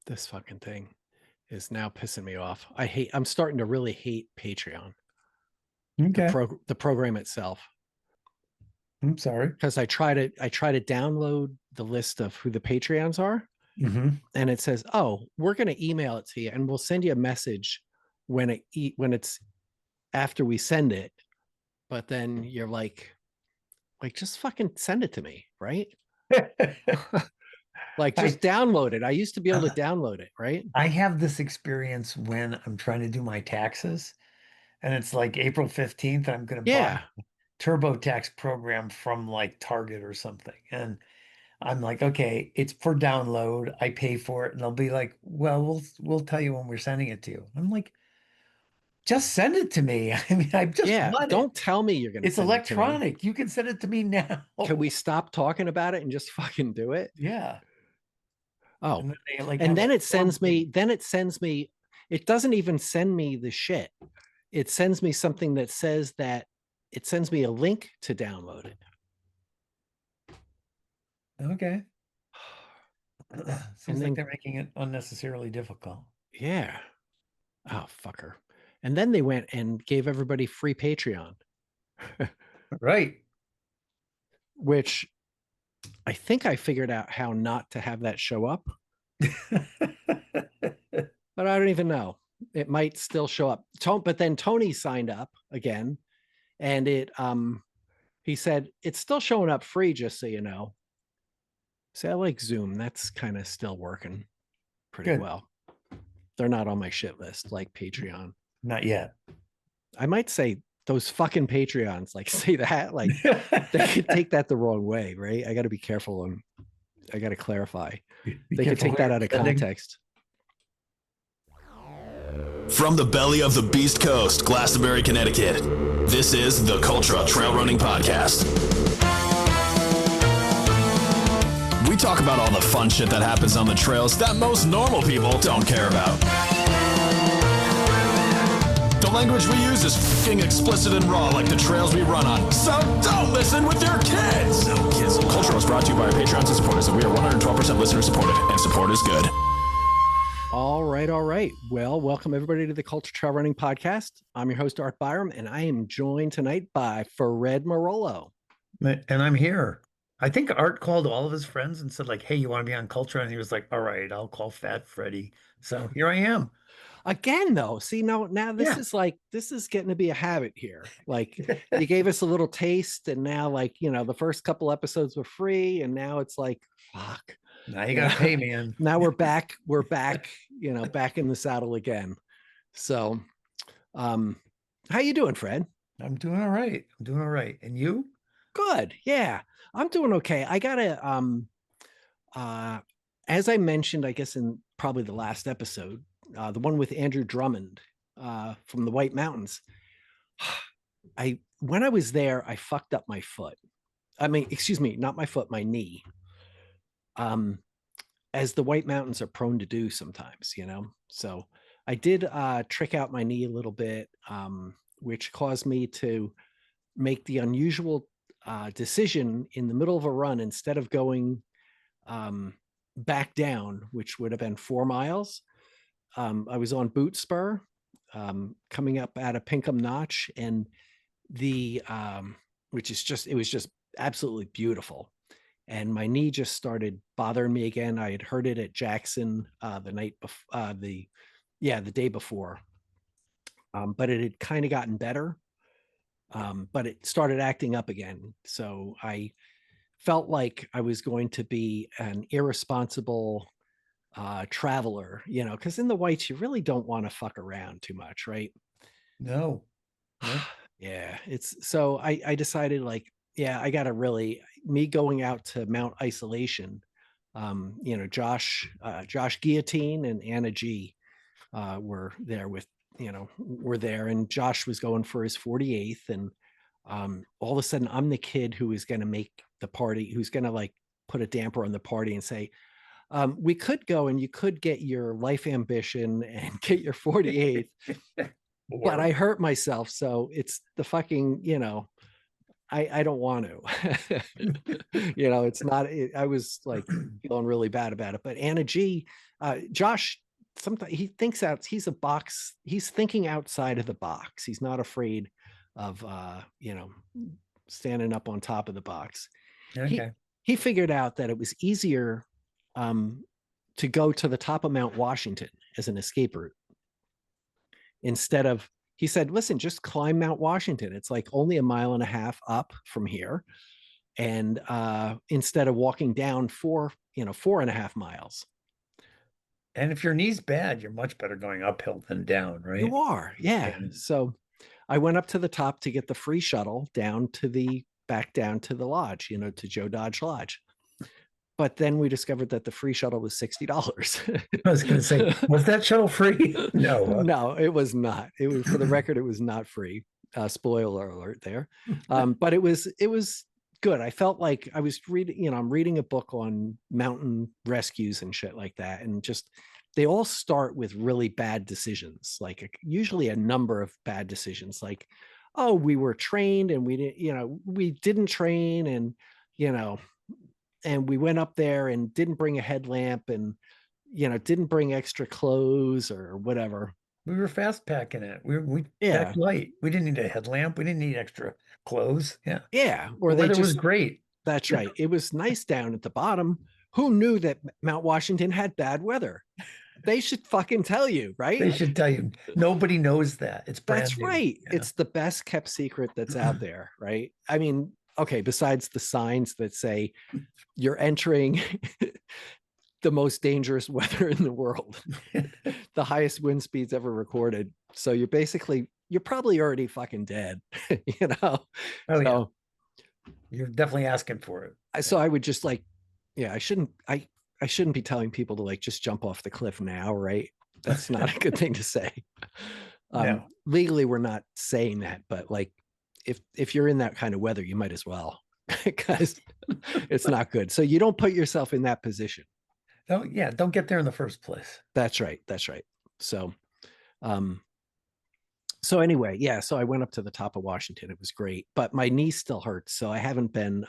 This fucking thing is now pissing me off. I'm starting to really hate Patreon. Okay. The program itself. I'm sorry. Because I try to download the list of who the Patreons are, and it says, "Oh, we're going to email it to you, and we'll send you a message when it's after we send it." But then you're like, just fucking send it to me, right? Like, just download it. I used to be able to download it, right? I have this experience when I'm trying to do my taxes, and it's like April 15th. I'm going to buy a TurboTax program from like Target or something. And I'm like, okay, it's for download. I pay for it. And they'll be like, well, we'll tell you when we're sending it to you. I'm like, just send it to me. I mean, I just want Don't it. tell me you're going to It's send it to me. electronic. You can send it to me now. Can we stop talking about it and just fucking do it? Yeah. Oh, And then they like and then a it sends me, it doesn't even send me the shit. It sends me something that says that it sends me a link to download it. Okay. Seems like they're making it unnecessarily difficult. Yeah. Oh, fucker. And then they went and gave everybody free Patreon. Right. Which I think I figured out how not to have that show up. But I don't even know. It might still show up. But then Tony signed up again, and he said it's still showing up free, just so you know. So I like Zoom. That's kind of still working pretty well. They're not on my shit list like Patreon. Not yet. I might say those fucking Patreons, like, say that, like they could take that the wrong way, right? I got to be careful, and I got to clarify. They could take that out of context. From the belly of the Beast Coast, Glastonbury, Connecticut, this is the Cultra Trail Running Podcast. We talk about all the fun shit that happens on the trails that most normal people don't care about. The language we use is fucking explicit and raw, like the trails we run on. So don't listen with your kids! No kids. Cultra is brought to you by our Patreons and supporters, and we are 112% listener supported, and support is good. All right. Well, welcome everybody to the Cultra Trail Running Podcast. I'm your host, Art Byram, and I am joined tonight by Phred Marolo. And I'm here. I think Art called all of his friends and said, like, hey, you want to be on Cultra? And he was like, all right, I'll call Fat Freddy. So here I am. Again, though, see, now this is getting to be a habit here. Like, you gave us a little taste, and now, like, the first couple episodes were free, and now it's like, fuck. Now you gotta pay, man. Now we're back, back in the saddle again. So, how you doing, Fred? I'm doing all right. And you? Good. Yeah, I'm doing okay. I gotta, as I mentioned, I guess in probably the last episode, the one with Andrew Drummond from the White Mountains. When I was there, I fucked up my foot. I mean, excuse me, not my foot, my knee. As the White Mountains are prone to do sometimes, So I did trick out my knee a little bit, which caused me to make the unusual decision in the middle of a run, instead of going back down, which would have been 4 miles. I was on boot spur, coming up out of Pinkham Notch, and it was just absolutely beautiful. And my knee just started bothering me again. I had heard it at Jackson the night before, the day before, but it had kind of gotten better, but it started acting up again. So I felt like I was going to be an irresponsible traveler, because in the Whites, you really don't want to fuck around too much, right? No. Yeah, so I decided, like, I gotta me going out to Mount Isolation, Josh Guillotine and Anna G were there and Josh was going for his 48th, and all of a sudden I'm the kid who is going to make the party, who's going to, like, put a damper on the party and say, we could go and you could get your life ambition and get your 48th, but I hurt myself. So it's the fucking, I don't want to. You know, it's not. I was like feeling really bad about it. But Anna G, Josh, sometimes he thinks out. He's a box. He's thinking outside of the box. He's not afraid of you know, standing up on top of the box. Okay. He figured out that it was easier to go to the top of Mount Washington as an escape route instead of, he said, listen, just climb Mount Washington. It's like only 1.5 miles up from here. And instead of walking down 4.5 miles. And if your knee's bad, you're much better going uphill than down, right? You are, yeah. So I went up to the top to get the free shuttle back down to the lodge, you know, to Joe Dodge Lodge. But then we discovered that the free shuttle was $60. I was going to say, was that shuttle free? No. No, it was not. It was, for the record, it was not free. Spoiler alert there. But it was good. I felt like I was reading, you know, I'm reading a book on mountain rescues and shit like that. And just, they all start with really bad decisions, like usually a number of bad decisions, like, oh, we were trained and we didn't, you know, we didn't train, and, you know, and we went up there and didn't bring a headlamp, and, you know, didn't bring extra clothes or whatever. We were fast packing it. We packed light. We didn't need a headlamp. We didn't need extra clothes. Yeah. Yeah. Or the weather was great. That's right. It was nice down at the bottom. Who knew that Mount Washington had bad weather? They should fucking tell you, right? They should tell you. Nobody knows that. It's brand That's new. right. Yeah. It's the best kept secret that's out there, right? I mean, okay, besides the signs that say you're entering the most dangerous weather in the world, the highest wind speeds ever recorded. So you're probably already fucking dead, you know? Oh, yeah. You're definitely asking for it. So I would just like, yeah, I shouldn't be telling people to like just jump off the cliff now, right? That's not a good thing to say. No. Legally, we're not saying that, but like, if you're in that kind of weather, you might as well, because it's not good. So you don't put yourself in that position. Oh, yeah, don't get there in the first place. That's right. That's right. So, so anyway, yeah. So I went up to the top of Washington. It was great, but my knee still hurts. So I haven't been.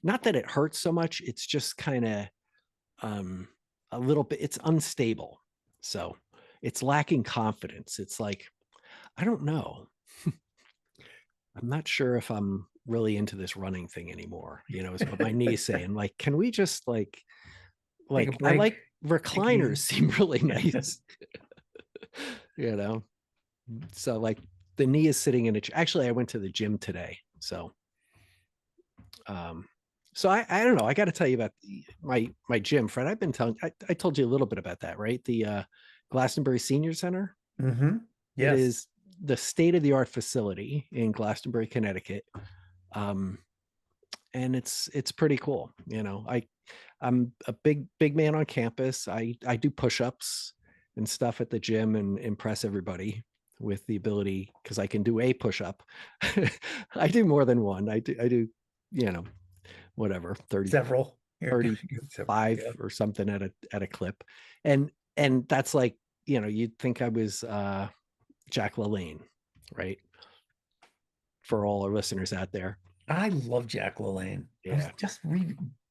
Not that it hurts so much. It's just kind of a little bit. It's unstable. So it's lacking confidence. It's like, I don't know. I'm not sure if I'm really into this running thing anymore. You know, is what my knee's saying. Like, can we just like I like recliners seem really nice. You know, so like the knee is sitting in actually I went to the gym today. So so I don't know. I got to tell you about my gym, Fred. I've been telling, I told you a little bit about that, right? The Glastonbury Senior Center. Mm-hmm. Yes. It is the state-of-the-art facility in Glastonbury, Connecticut. And it's pretty cool. You know, I'm a big man on campus. I do push-ups and stuff at the gym and impress everybody with the ability, because I can do a push-up. I do more than one. I do, you know, whatever, 35 or something at a clip. And that's like, you know, you'd think I was Jack LaLane, right? For all our listeners out there. I love Jack LaLane. Yeah. I was just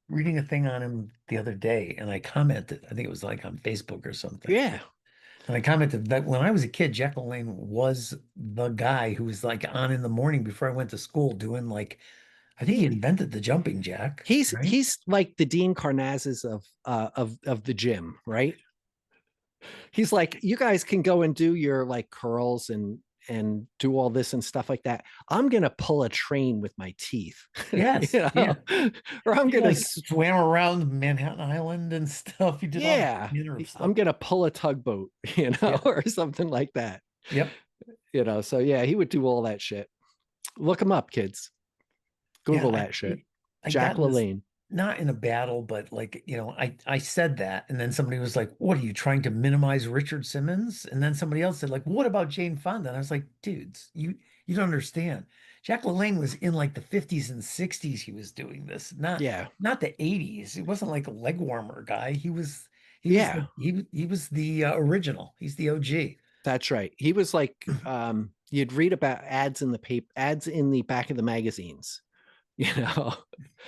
reading a thing on him the other day, and I commented, I think it was like on Facebook or something. Yeah. And I commented that when I was a kid, Jack LaLane was the guy who was like on in the morning before I went to school doing like, I think he invented the jumping jack. He's like the Dean Karnazes of the gym, right? He's like, you guys can go and do your like curls and do all this and stuff like that. I'm gonna pull a train with my teeth. Yes. You know? Yeah. Or I'm gonna like swam around Manhattan Island and stuff. He did. Yeah. I'm gonna pull a tugboat, you know, or something like that. Yep. You know, so yeah, he would do all that shit. Look him up, kids. Google that shit. Jack LaLane. Not in a battle, but like, you know, I said that, and then somebody was like, what are you trying to minimize Richard Simmons? And then somebody else said, like, what about Jane Fonda? And I was like, dudes, you don't understand. Jack LaLane was in like the 50s and 60s. He was doing this, not the 80s. He wasn't like a leg warmer guy. He was the original. He's the OG. That's right. He was like, you'd read about ads in the paper, ads in the back of the magazines, you know.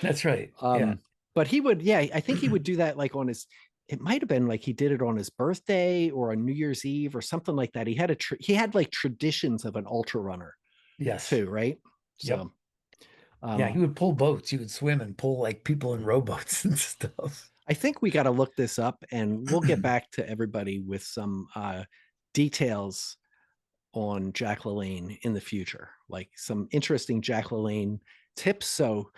That's right. Yeah. But he would, yeah, I think he would do that like on his, it might have been like he did it on his birthday or on New Year's Eve or something like that. He had he had like traditions of an ultra runner Yes. too, right? Yep. So yeah, he would pull boats. He would swim and pull like people in rowboats and stuff. I think we got to look this up, and we'll get back to everybody with some details on Jack LaLane in the future, like some interesting Jack LaLane tips. So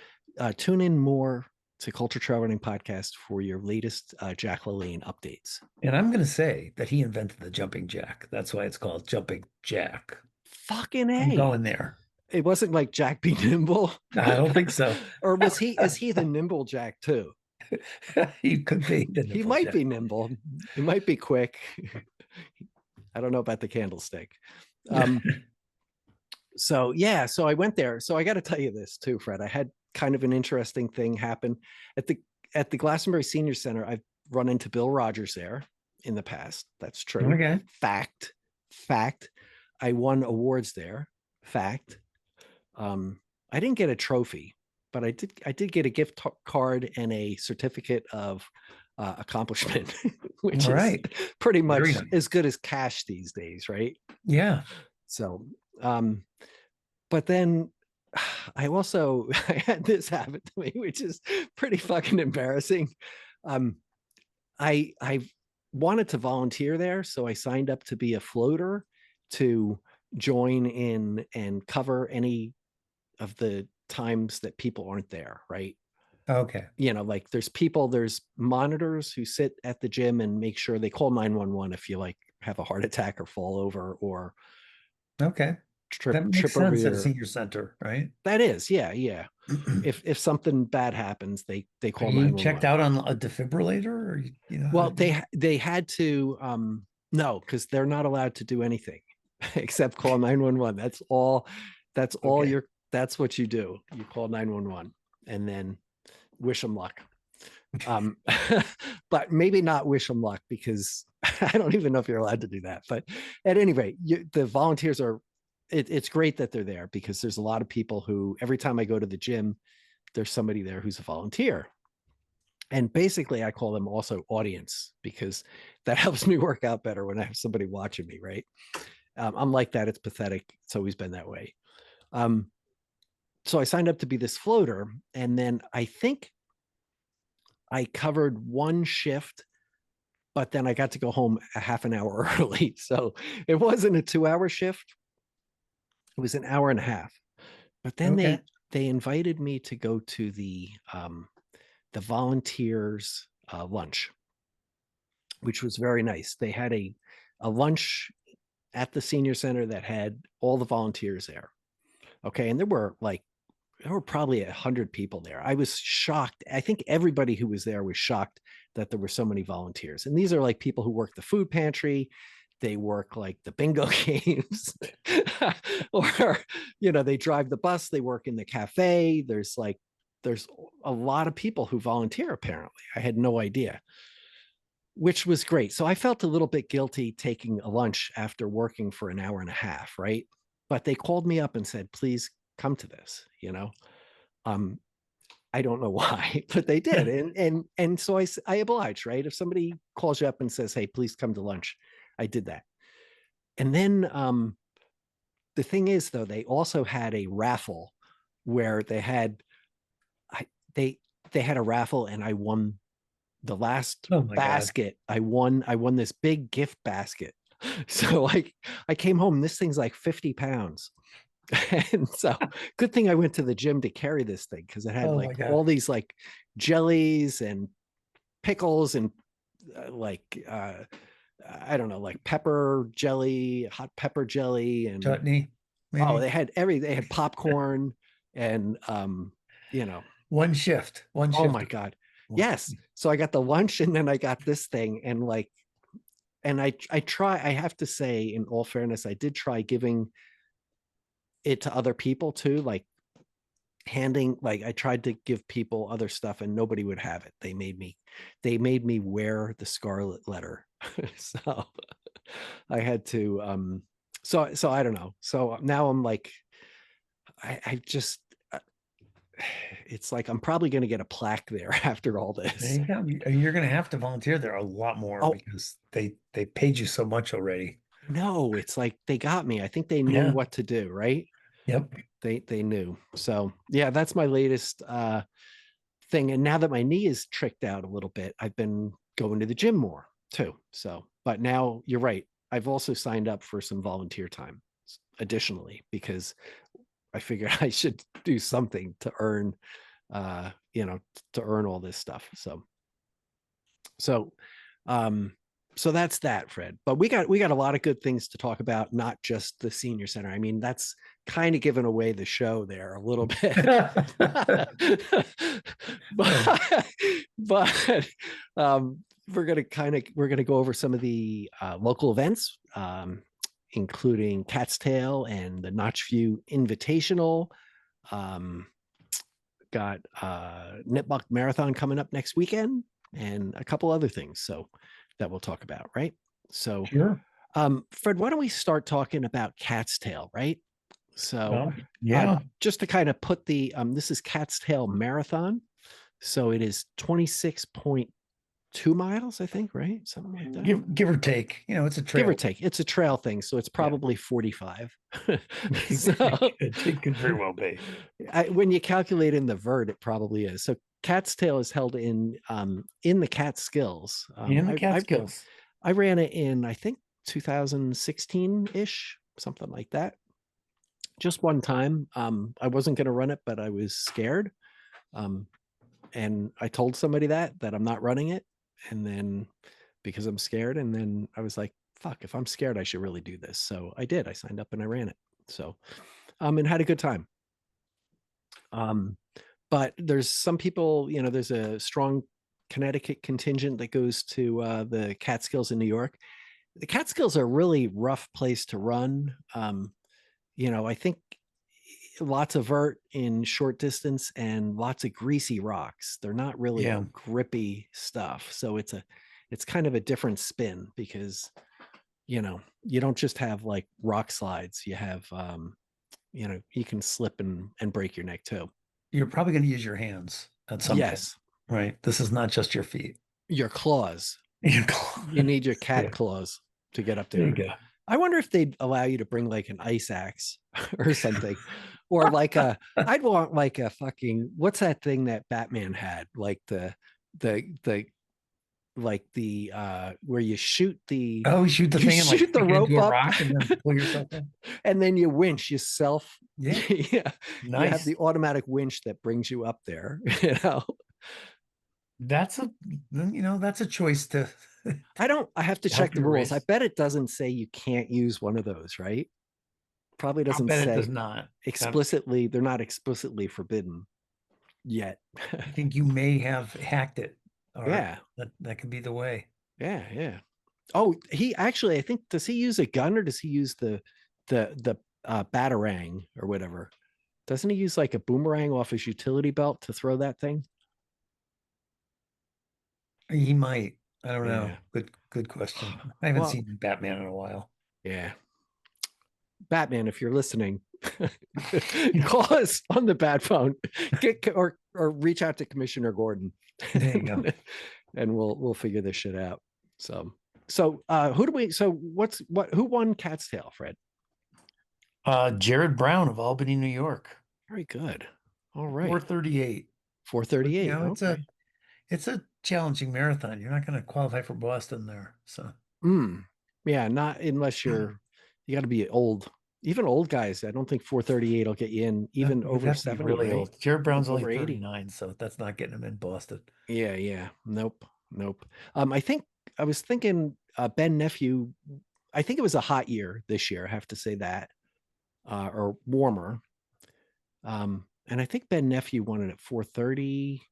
tune in more to Cultra Trail Running Podcast for your latest Jack LaLane updates. And I'm going to say that he invented the jumping jack. That's why it's called jumping jack. Fucking A. I'm going there. It wasn't like Jack be nimble. I don't think so. Or was he, is he the nimble Jack too? He could be. He might be nimble. He might be quick. I don't know about the candlestick. So yeah, so I went there. So I got to tell you this too, Fred. I had kind of an interesting thing happen at the Glastonbury Senior Center. I've run into Bill Rogers there in the past. That's true. Okay. Fact. I won awards there. Fact. I didn't get a trophy, but I did get a gift card and a certificate of accomplishment, which is pretty much nice. As good as cash these days, right? Yeah. So, but then I had this happen to me, which is pretty fucking embarrassing. I wanted to volunteer there, so I signed up to be a floater to join in and cover any of the times that people aren't there, right? Okay. You know, like there's monitors who sit at the gym and make sure they call 911 if you like have a heart attack or fall over or okay. That makes sense at a senior center, right? That is, yeah. if something bad happens, they call 911. Checked out on a defibrillator, or well, they had to no, because they're not allowed to do anything except call 911. That's all that's what you do. You call 911 and then wish them luck. But maybe not wish them luck, because I don't even know if you're allowed to do that. But at any rate, the volunteers are, it's great that they're there, because there's a lot of people who, every time I go to the gym, there's somebody there who's a volunteer. And basically I call them also audience, because that helps me work out better when I have somebody watching me, right? I'm like that. It's pathetic. It's always been that way. So I signed up to be this floater, and then I think I covered one shift, but then I got to go home a half an hour early. So it wasn't a 2-hour shift. It was an hour and a half. But then they invited me to go to the volunteers lunch, which was very nice. They had a lunch at the senior center that had all the volunteers there. Okay. And there were probably 100 people there. I was shocked. I think everybody who was there was shocked that there were so many volunteers. And these are like people who work the food pantry. They work like the bingo games or, they drive the bus. They work in the cafe. There's a lot of people who volunteer. Apparently I had no idea, which was great. So I felt a little bit guilty taking a lunch after working for an hour and a half. Right. But they called me up and said, please come to this, I don't know why, but they did. And so I obliged, right? If somebody calls you up and says, hey, please come to lunch, I did that. And then the thing is, though, they also had a raffle where they had a raffle, and I won the last basket. God. I won this big gift basket. So I came home, this thing's like 50 pounds. And so good thing I went to the gym to carry this thing, because it had all these like jellies and pickles and I don't know, like pepper jelly, hot pepper jelly, and chutney. Maybe. Oh, they had popcorn and one shift. Oh my God. Yes. So I got the lunch, and then I got this thing, and I have to say, in all fairness, I did try giving it to other people too, like I tried to give people other stuff, and nobody would have it. They made me wear the scarlet letter. So I had to So I don't know. So now I'm like, I just, it's like, I'm probably going to get a plaque there after all There this. you go. You're going to have to volunteer there a lot more Oh, because they paid you so much already. no, it's like they got me. I think they knew Yeah. what to do, right? Yep. They knew. So yeah, that's my latest thing. And now that my knee is tricked out a little bit, I've been going to the gym more too. So, but now you're right. I've also signed up for some volunteer time additionally because I figured I should do something to earn, to earn all this stuff. So, um, so that's that, Fred. But we got a lot of good things to talk about, not just the senior center. I mean, that's kind of giving away the show there a little bit. but we're gonna go over some of the local events, including Cat's Tail and the NotchView Invitational. Got Nipmuc Marathon coming up next weekend, and a couple other things that we'll talk about, right? So Sure. Fred, why don't we start talking about Cat's Tail, right? So yeah. just to kind of put the this is Cat's Tail Marathon. So it is 26.2 miles, I think, right? Something like that. Give or take. It's a trail. Give or take. It's a trail thing, so it's probably 45. So it could very well be. When you calculate in the vert, it probably is. So Cat's Tail is held in the Catskills. In the Catskills. I ran it in, I think, 2016-ish, something like that. Just one time. I wasn't going to run it, but I was scared. And I told somebody that I'm not running it. And then because I'm scared, and then I was like, fuck, if I'm scared, I should really do this. So I did. I signed up and I ran it. So and had a good time. But there's some people, there's a strong Connecticut contingent that goes to the Catskills in New York. The Catskills are a really rough place to run. I think lots of vert in short distance and lots of greasy rocks. They're not really grippy stuff. So it's kind of a different spin because, you don't just have like rock slides. You have, you can slip and break your neck too. You're probably going to use your hands at some point. Right. This is not just your feet. Your claws. You need your cat claws to get up there. There you go. I wonder if they'd allow you to bring like an ice axe or something. Or like I'd want like a fucking, what's that thing that Batman had? Like the where you shoot the shoot the thing and shoot the rope up rock and then pull yourself in. And then you winch yourself. Yeah. Nice. You have the automatic winch that brings you up there. That's a choice to I have to check the rules. I bet it doesn't say you can't use one of those, right? Probably doesn't say. It does not explicitly. They're not explicitly forbidden yet. I think you may have hacked it. Yeah, that could be the way. Yeah. Oh, I think, does he use a gun or does he use the batarang or whatever? Doesn't he use like a boomerang off his utility belt to throw that thing? He might. I don't know. Good question. I haven't seen Batman in a while. Yeah. Batman, if you're listening, call us on the bat phone. Or reach out to Commissioner Gordon. There you go. And we'll figure this shit out. So who won Cat's Tail, Fred? Jared Brown of Albany, New York. Very good. All right. 4:38. 4:38. It's a challenging marathon. You're not going to qualify for Boston there. So yeah, not unless you got to be old. Even old guys, I don't think 4:38 will get you in, even over 70. Really old. Jared Brown's only 39, so that's not getting him in Boston. Yeah. Nope. I was thinking Ben Nephew, I think it was a hot year this year, I have to say that, or warmer. And I think Ben Nephew won it at 4:30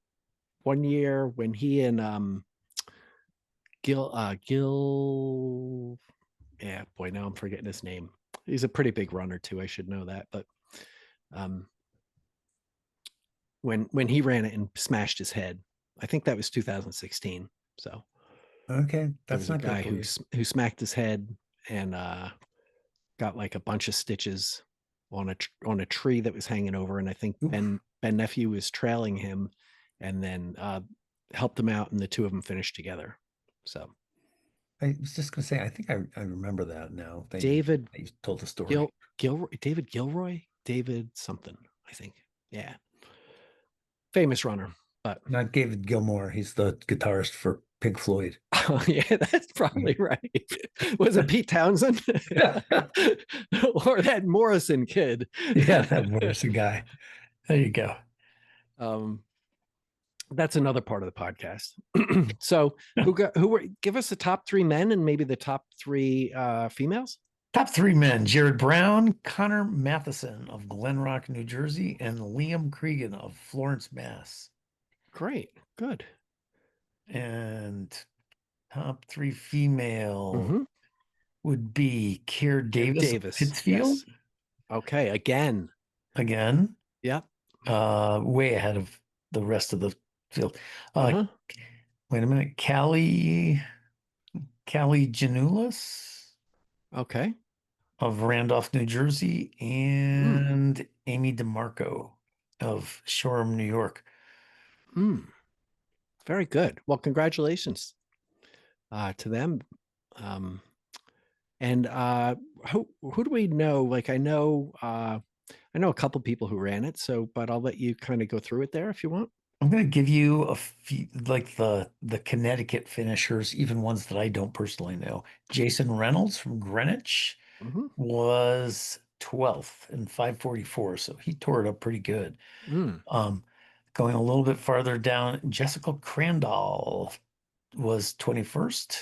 one year when he and Gil, yeah, boy, now I'm forgetting his name. He's a pretty big runner too. I should know that, but when he ran it and smashed his head, I think that was 2016. So okay, that's not a guy who smacked his head and got like a bunch of stitches on a tree that was hanging over, and I think Oof. Ben Nephew was trailing him, and then helped him out, and the two of them finished together. So I was just gonna say, I think I remember that now. David You told the story. David Gilroy, David something, I think. Yeah, famous runner, but Not David Gilmour. He's the guitarist for Pink Floyd. oh, yeah, that's probably right. Was it Pete Townsend or that Morrison kid? Yeah, that Morrison guy. There you go. That's another part of the podcast. So give us the top 3 men and maybe the top 3 females? Top 3 men: Jared Brown, Connor Matheson of Glen Rock, New Jersey, and Liam Cregan of Florence, Mass. Great. Good. And top 3 female would be Keir Davis of Pittsfield. Yes. Okay. Again. Yeah. Way ahead of the rest of the field. Wait a minute. Callie Janulis. Okay. Of Randolph, New Jersey, and Amy DeMarco of Shoreham, New York. Very good. Well, congratulations to them. And who do we know? Like, I know a couple people who ran it, but I'll let you kind of go through it there if you want. I'm going to give you a few, like the Connecticut finishers, even ones that I don't personally know. Jason Reynolds from Greenwich was 12th in 5:44, so he tore it up pretty good. Going a little bit farther down, Jessica Crandall was 21st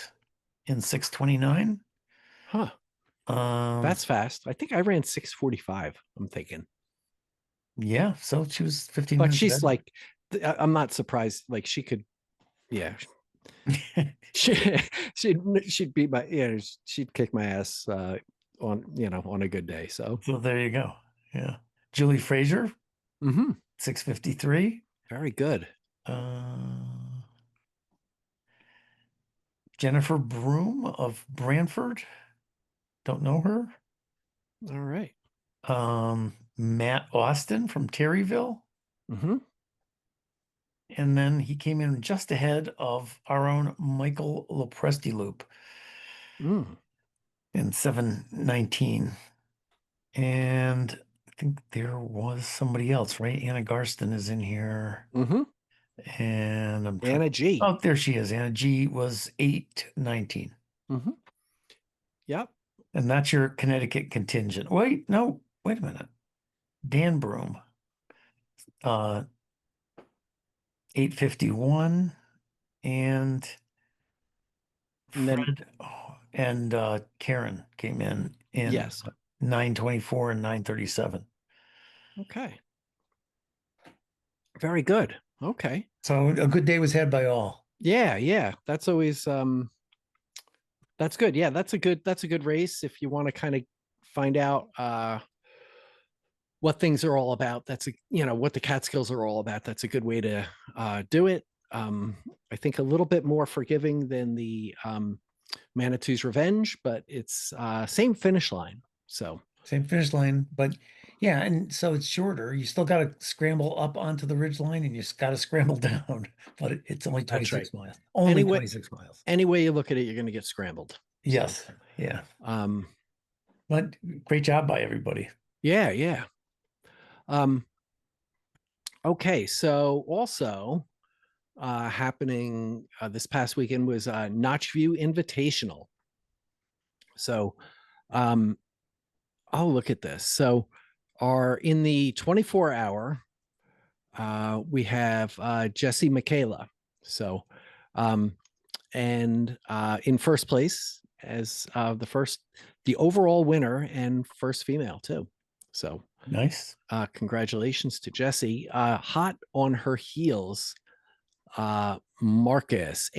in 6:29. That's fast. I think I ran 6:45. I'm thinking. Yeah, so she was 15 but minutes she's ahead. Like, I'm not surprised. Like, she could, yeah. she'd beat my, she'd kick my ass on a good day. So there you go. Yeah. Julie Frazier, 6:53. Very good. Jennifer Broom of Branford. Don't know her. All right. Matt Austin from Terryville. And then he came in just ahead of our own Michael Lopresti-Loop in 7:19. And I think there was somebody else, right? Anna Garston is in here. And I'm Anna G. Oh, there she is. Anna G was 8:19. Yep. And that's your Connecticut contingent. Wait a minute. Dan Broom, 8:51, and Phred and Karen came in 9:24 and 9:37. Okay. Very good. Okay. So a good day was had by all. Yeah. That's always that's good. Yeah, that's a good race if you want to kind of find out what things are all about. That's what the Catskills are all about. That's a good way to do it. I think a little bit more forgiving than the Manitou's Revenge, but it's same finish line. So same finish line, but yeah, and so it's shorter. You still got to scramble up onto the ridge line, and you just got to scramble down. But it's only 26 miles. Only 26 miles. Any way you look at it, you're going to get scrambled. Yes. So, yeah. But great job by everybody. Yeah. Okay, so also happening this past weekend was NotchView Invitational. So look at this. So in the 24-hour, we have Jesse Michaela. So and in first place as the overall winner and first female too. So nice. Congratulations to Jesse. Hot on her heels, Marcus.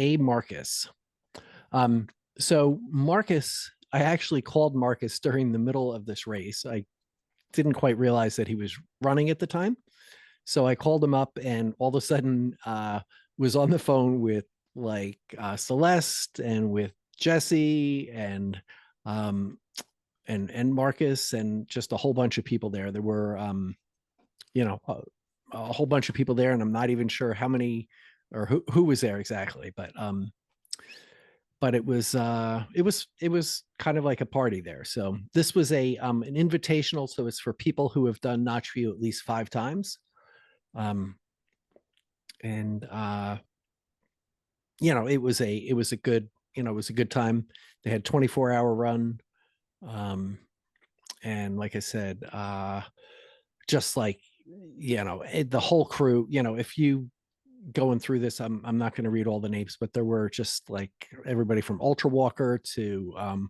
So Marcus, I actually called Marcus during the middle of this race. I didn't quite realize that he was running at the time. So I called him up and all of a sudden was on the phone with Celeste and with Jesse and and Marcus and just a whole bunch of people there. There were, you know, a whole bunch of people there, and I'm not even sure how many or who was there exactly, but it was kind of like a party there. So this was an invitational, so it's for people who have done NotchView at least 5 times. And you know, it was a good, you know, it was a good time. They had 24-hour run. And like I said, just like, you know, the whole crew, you know, if you going through this, I'm not going to read all the names, but there were just like everybody from Ultra Walker to,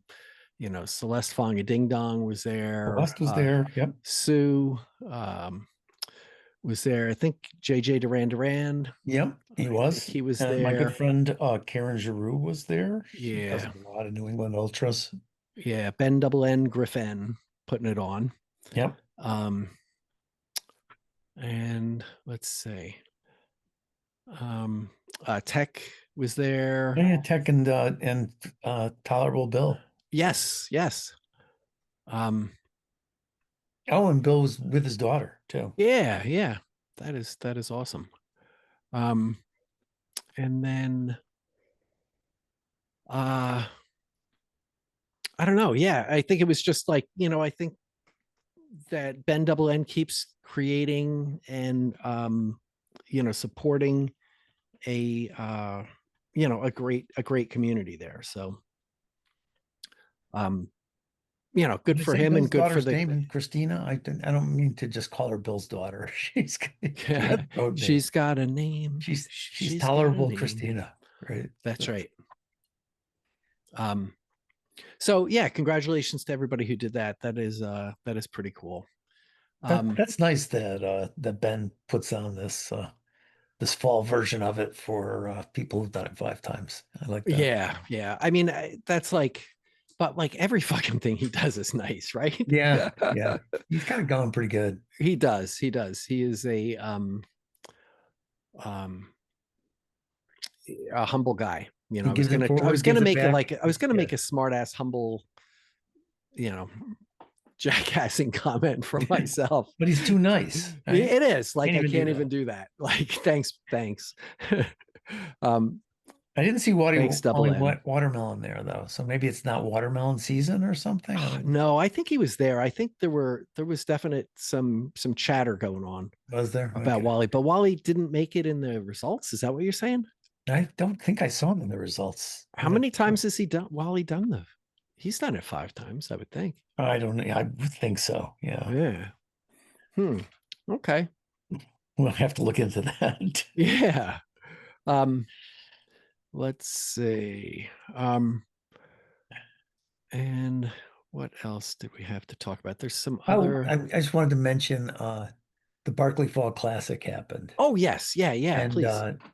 you know, Celeste Fong a Ding Dong was there. Celeste was there. Yep. Sue was there. I think JJ Duran. Yep, he was. He was and there. My good friend Karen Giroux was there. She does Yeah. a lot of New England Ultras. Yeah, Ben N Griffin putting it on. Yep. And let's see. Tech was there. Yeah, Tech and Tolerable Bill. Yes. Oh, and Bill was with his daughter too. Yeah. That is awesome. And then I don't know. Yeah, I think it was just like, you know, I think that Ben N keeps creating and you know, supporting a you know, a great community there. So you know, good for him and good for the name, Christina. I don't mean to just call her Bill's daughter. She's got a name. She's Tolerable Christina. Right. That's right. So yeah, congratulations to everybody who did that. That is pretty cool. That's nice that that Ben puts on this this fall version of it for people who've done it 5 times. I like that. Yeah. I mean, that's like, but like every fucking thing he does is nice, right? Yeah. He's kind of going pretty good. He does. He is a humble guy. You know, I was gonna make a smart ass humble, you know, jackassing comment from myself. But he's too nice. Right? It is like I can't even do that. Like thanks. I didn't see watermelon there though, so maybe it's not watermelon season or something. No, I think he was there. I think there was definite some chatter going on. Was there about Wally? But Wally didn't make it in the results. Is that what you're saying? I don't think I saw him in the results. How many times has Wally done he's done it 5 times, I would think. I don't know. I would think so. Yeah. Okay. We'll have to look into that. Yeah. Let's see. And what else did we have to talk about? There's some other. I just wanted to mention the Barclay Fall Classic happened. Oh yes, yeah, and, please.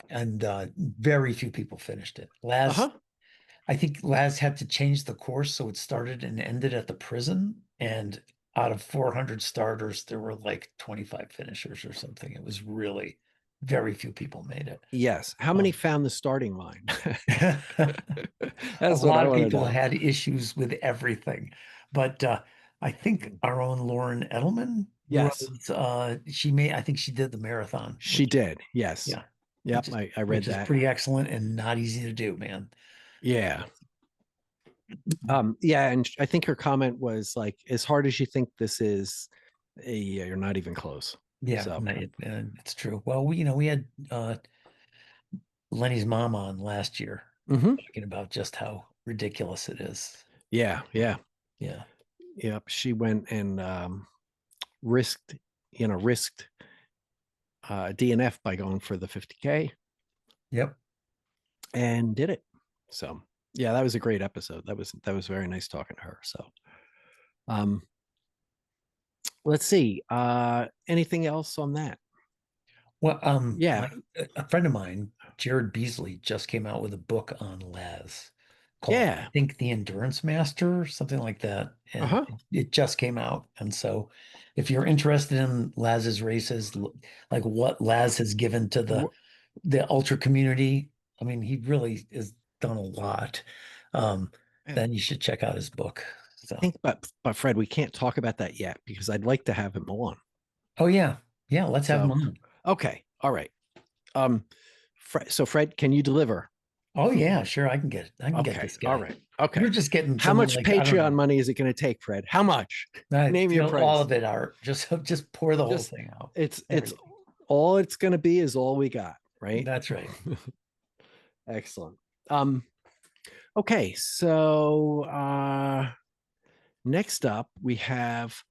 And very few people finished it. I think Laz had to change the course, so it started and ended at the prison. And out of 400 starters, there were like 25 finishers or something. It was really very few people made it. Yes. How many found the starting line? A lot of people had issues with everything, but I think our own Lauren Edelman. Yes. I think she did the marathon. She did. Yes. Yeah. Yep. I read that. It's pretty excellent and not easy to do, man. Yeah. Yeah. And I think her comment was like, as hard as you think this is, you're not even close. Yeah. So. It's true. Well, we had Lenny's mom on last year talking about just how ridiculous it is. Yeah. Yep. She went and risked DNF by going for the 50K. Yep. And did it. So yeah, that was a great episode. That was very nice talking to her. So let's see. Anything else on that? Well, a friend of mine, Jared Beasley, just came out with a book on Laz called, I think, The Endurance Master, something like that. And it just came out. And so if you're interested in Laz's races, like what Laz has given to the ultra community, I mean, he really has done a lot. Then you should check out his book. So, I think, but Fred, we can't talk about that yet because I'd like to have him on. oh yeah, let's have him on. Okay, all right. So Fred, can you deliver? Oh yeah, sure, I can get Okay, this guy. all right. Okay, You're just getting how someone much like, I don't Patreon know. money is it going to take, Fred? How much? Name your price. All of it, Art. Just pour the whole thing out. It's all it's going to be is all we got, right? That's right. Excellent. Okay, so next up we have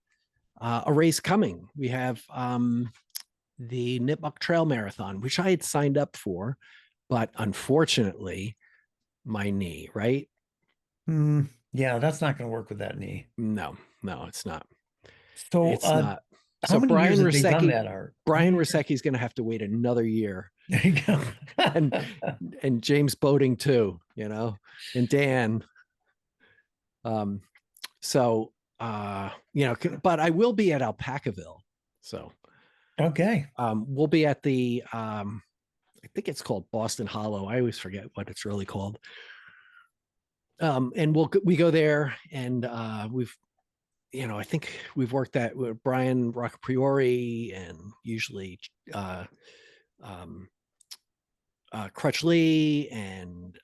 a race coming. We have the Nipmuc Trail Marathon, which I had signed up for, but unfortunately, my knee, right? Yeah, that's not going to work with that knee. No, it's not. So it's not. How So many Brian years have they done Rusecki, that, Art? Brian Rusecki is going to have to wait another year. There you go. and James Boating too, and Dan. So but I will be at Alpacaville. So okay. We'll be at the I think it's called Boston Hollow. I always forget what it's really called. And we go there, and I think we've worked that with Brian Roccapriori and usually Crutchley and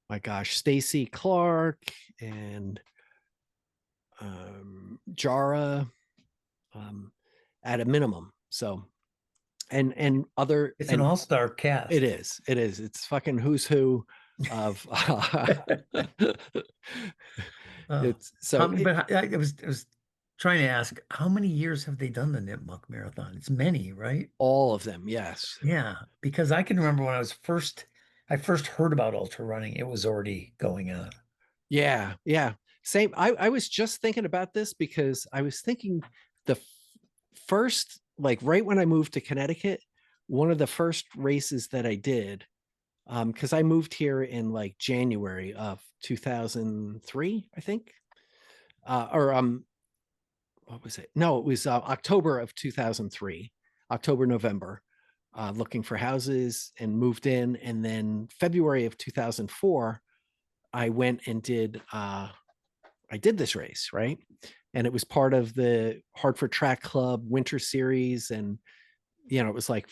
my gosh, Stacy Clark and Jara at a minimum. So and other it's an all-star cast. It is. It's fucking who's who of it's so but I was trying to ask, how many years have they done the Nipmuc Marathon? It's many, right? All of them, yes. Yeah, because I can remember when I first heard about ultra running, it was already going on. Yeah. Same. I was just thinking about this because I was thinking the first, like right when I moved to Connecticut, one of the first races that I did, because I moved here in like January of 2003, I think, what was it? No, it was October of 2003, November, looking for houses and moved in. And then February of 2004, I went and did this race, right? And it was part of the Hartford Track Club Winter Series. And, it was like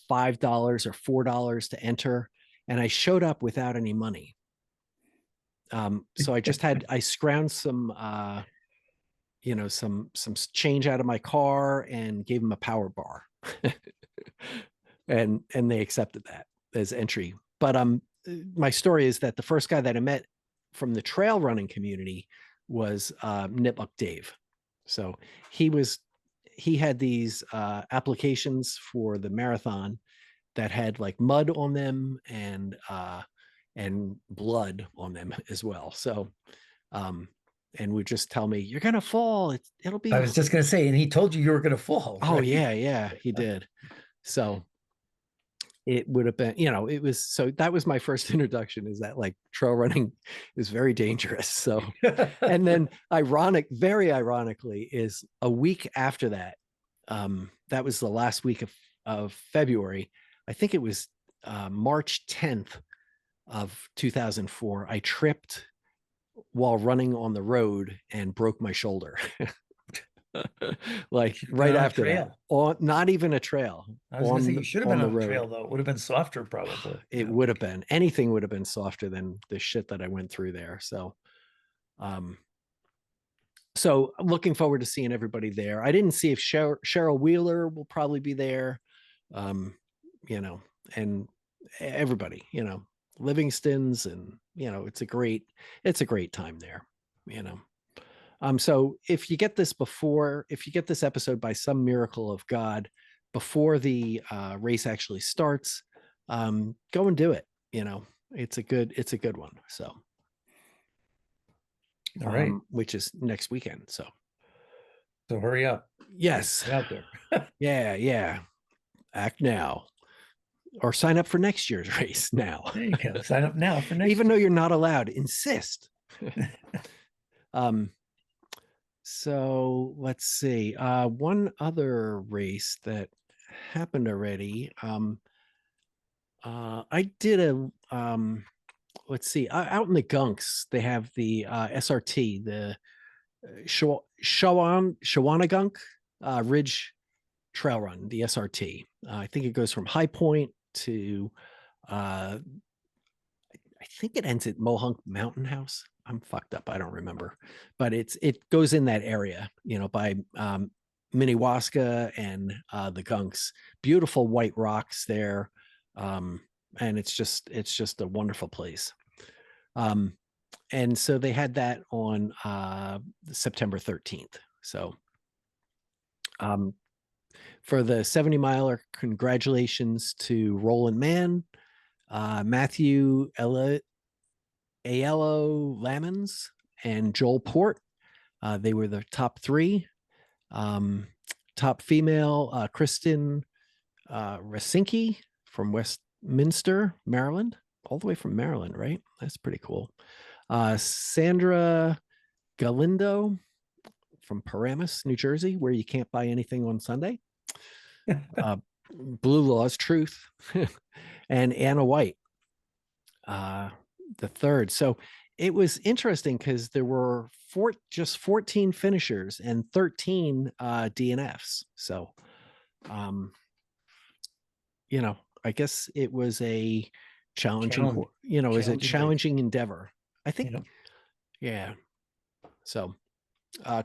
$5 or $4 to enter. And I showed up without any money. So I scrounged some, some change out of my car and gave them a power bar. and they accepted that as entry. But my story is that the first guy that I met from the trail running community was Nipmuc Dave. So he had these applications for the marathon that had like mud on them and blood on them as well. So and would just tell me, you're gonna fall. It'll be. I was just gonna say, and he told you were gonna fall. Oh right? Yeah, he did. So it would have been, it was, so that was my first introduction, is that like trail running is very dangerous. So and then very ironically, is a week after that, that was the last week of February. I think it was March 10th of 2004. I tripped while running on the road and broke my shoulder. Like right after that, not even a trail. I was gonna say, you should have been on the trail though. It would have been softer, probably. It would have been. Anything would have been softer than the shit that I went through there. So so looking forward to seeing everybody there. I didn't see if Cheryl Wheeler will probably be there. And everybody, Livingston's, and it's a great time there. So if you get this episode by some miracle of God before the race actually starts, go and do it. It's a good one. So all right, which is next weekend. So hurry up. Yes, get out there. yeah. Act now, or sign up for next year's race now. There you go. Sign up now for next. Even though you're not allowed, insist. So let's see. One other race that happened already. I did let's see, out in the Gunks, they have the SRT, the Shawanagunk Ridge Trail Run, the SRT. I think it goes from High Point to I think it ends at Mohunk Mountain House. I'm fucked up. I don't remember, but it goes in that area, by Minnewaska and the Gunks. Beautiful white rocks there, and it's just a wonderful place. And so they had that on September 13th. So for the 70 miler, congratulations to Roland Mann, Matthew Aiello Lamons, and Joel Port. They were the top three. Top female, Kristen Rasinki from Westminster, Maryland, all the way from Maryland, right? That's pretty cool. Sandra Galindo from Paramus, New Jersey, where you can't buy anything on Sunday. Blue Laws Truth, and Anna White, the third. So it was interesting because there were just 14 finishers and 13 DNFs. So, I guess it was a challenging, it was a challenging endeavor. I think, yeah. So,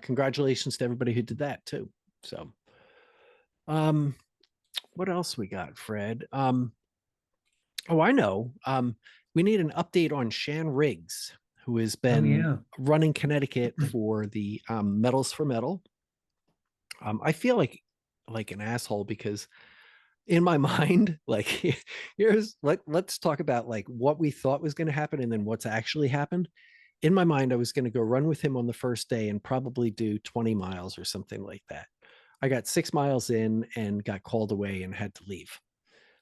congratulations to everybody who did that too. So, what else we got, Phred? Oh, I know. We need an update on Shan Riggs, who has been running Connecticut for the Medals for Metal. I feel like an asshole because in my mind, like, let's talk about like what we thought was going to happen and then what's actually happened. In my mind, I was going to go run with him on the first day and probably do 20 miles or something like that. I got 6 miles in and got called away and had to leave.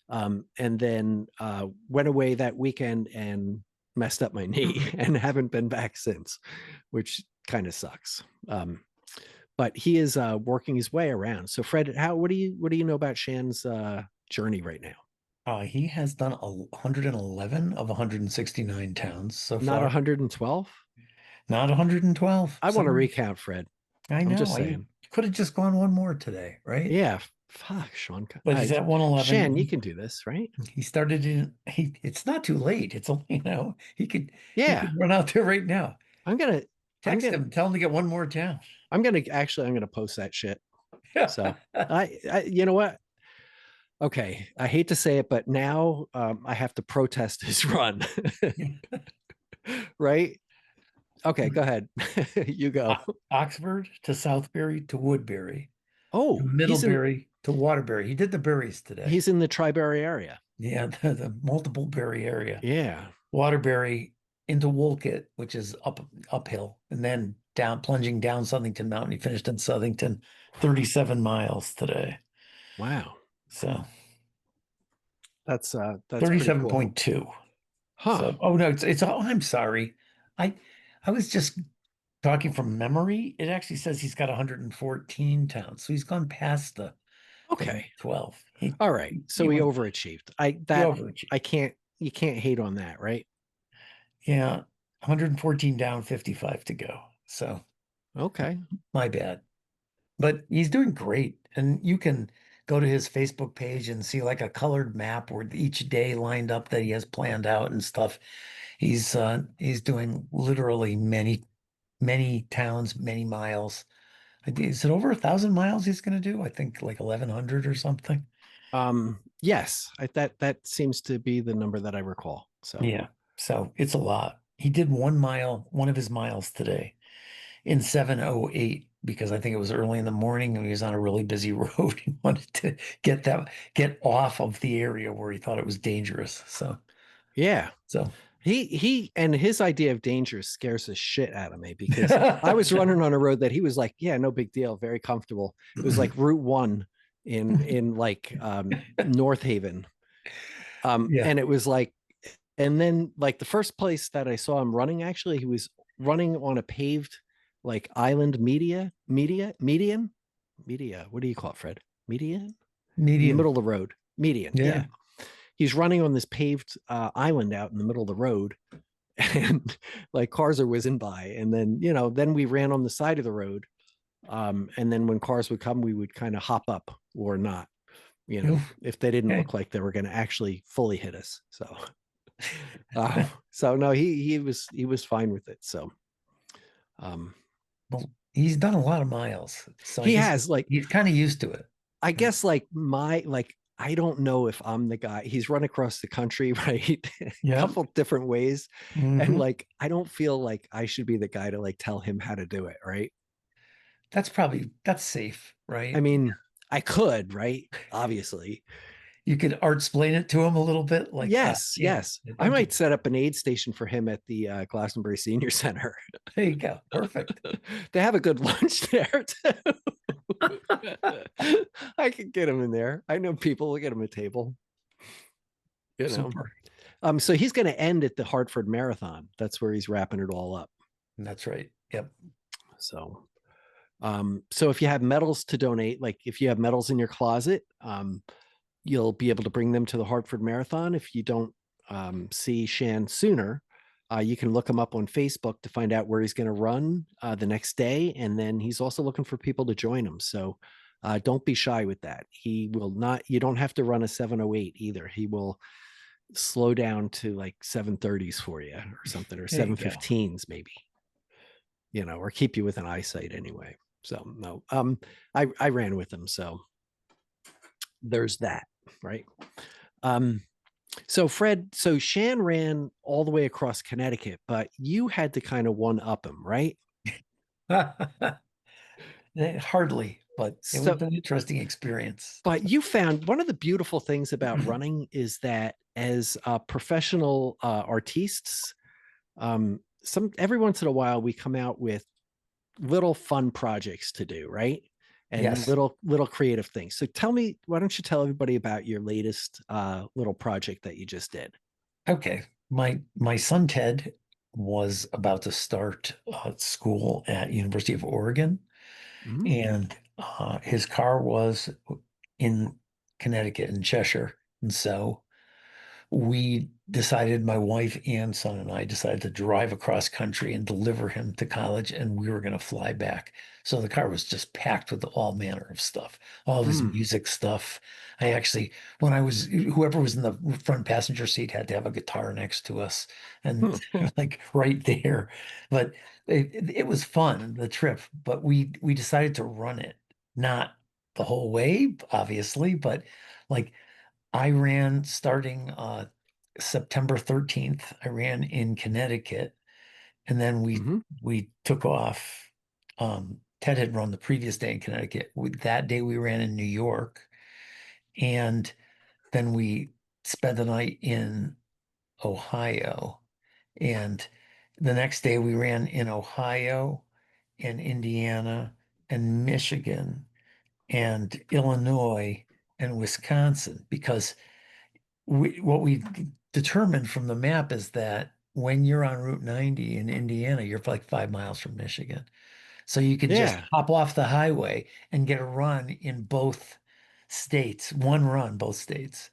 And then went away that weekend and messed up my knee and haven't been back since, which kind of sucks. But he is working his way around. So Phred, what do you know about Shan's journey right now? He has done 111 of 169 towns so far. Not 112? Not 112. I want to recount, Phred. I know. I'm just saying. You could have just gone one more today, right? Yeah. Fuck, Sean. But he's at 111. Shan, you can do this, right? He started it's not too late. It's only, he could run out there right now. I'm gonna text him, tell him to get one more town. I'm gonna post that shit. So I you know what? Okay, I hate to say it, but now I have to protest his run. Right? Okay, go ahead. You go. Oxford to Southbury to Woodbury. Oh, to Middlebury to Waterbury. He did the berries today. He's in the Tri-Berry area. Yeah, the multiple berry area. Yeah. Waterbury into Wolcott, which is uphill, and then plunging down Southington Mountain. He finished in Southington, 37 miles today. Wow. So that's 37.2. Cool. Huh. So, no, it's I'm sorry. I was just talking from memory. It actually says he's got 114 towns. So he's gone past the 12. All right. So he overachieved. You can't hate on that, right? Yeah. 114 down, 55 to go. So okay. My bad. But he's doing great. And you can go to his Facebook page and see like a colored map where each day lined up that he has planned out and stuff. He's doing literally many towns, many miles. Is it over 1,000 miles he's going to do? I think like 1,100 or something. Yes, that seems to be the number that I recall. So yeah, so it's a lot. He did 1 mile, one of his miles today in 7:08 because I think it was early in the morning and he was on a really busy road. He wanted to get off of the area where he thought it was dangerous. So yeah, so. He and his idea of danger scares the shit out of me because I was running on a road that he was like, yeah, no big deal, very comfortable. It was like Route 1 in like North Haven. And it was like, and then like the first place that I saw him running, actually, he was running on a paved like island median. What do you call it, Phred? Median? In the middle of the road. Median. Yeah. He's running on this paved island out in the middle of the road. and like cars are whizzing by. And then, then we ran on the side of the road. And then when cars would come, we would kind of hop up or not, Oof. if they didn't Okay. look like they were going to actually fully hit us. So no, he was fine with it. So, Well, he's done a lot of miles, so he has, like, he's kind of used to it. I guess, like, I don't know if I'm the guy. He's run across the country, right? Yeah. A couple different ways. Mhm. And like, I don't feel like I should be the guy to like tell him how to do it, right? That's safe, right? I mean, I could, right? Obviously. You could art-splain it to him a little bit, like, Yes, yeah, yes. I don't might do- set up an aid station for him at the Glastonbury Senior Center. There you go. Perfect. They have a good lunch there too. I could get him in there. I know people. We'll get him a table. Super. So he's going to end at the Hartford Marathon. That's where he's wrapping it all up. That's right. Yep. So, so if you have medals to donate, like if you have medals in your closet, you'll be able to bring them to the Hartford Marathon. If you don't see Shan sooner, you can look him up on Facebook to find out where he's going to run the next day. And then he's also looking for people to join him. So don't be shy with that. He will not, you don't have to run a 7:08 either. He will slow down to like 7:30s for you or something, or 7:15s maybe, or keep you within eyesight anyway. So no, I ran with him. So there's that, right? So Phred, so Shan ran all the way across Connecticut, but you had to kind of one up him, right? Hardly, but it So, was an interesting experience. but you found one of the beautiful things about running is that as professional artists, every once in a while we come out with little fun projects to do, right? And Yes. little creative things. So tell me, why don't you tell everybody about your latest little project that you just did? Okay. My son Ted was about to start school at University of Oregon, and his car was in Connecticut, in Cheshire. And so we decided, my wife and son and I decided to drive across country and deliver him to college, and we were going to fly back. So the car was just packed with all manner of stuff, all of his music stuff. I actually, whoever was in the front passenger seat had to have a guitar next to us, and like right there. But it was fun, the trip. But we decided to run it, not the whole way, obviously, but like, I ran starting September 13th. I ran in Connecticut, and then we took off. Ted had run the previous day in Connecticut. That day we ran in New York, and then we spent the night in Ohio. And the next day we ran in Ohio and Indiana and Michigan and Illinois and Wisconsin, because what we determined from the map is that when you're on Route 90 in Indiana, you're like 5 miles from Michigan. So you could just hop off the highway and get a run in both states, one run, both states.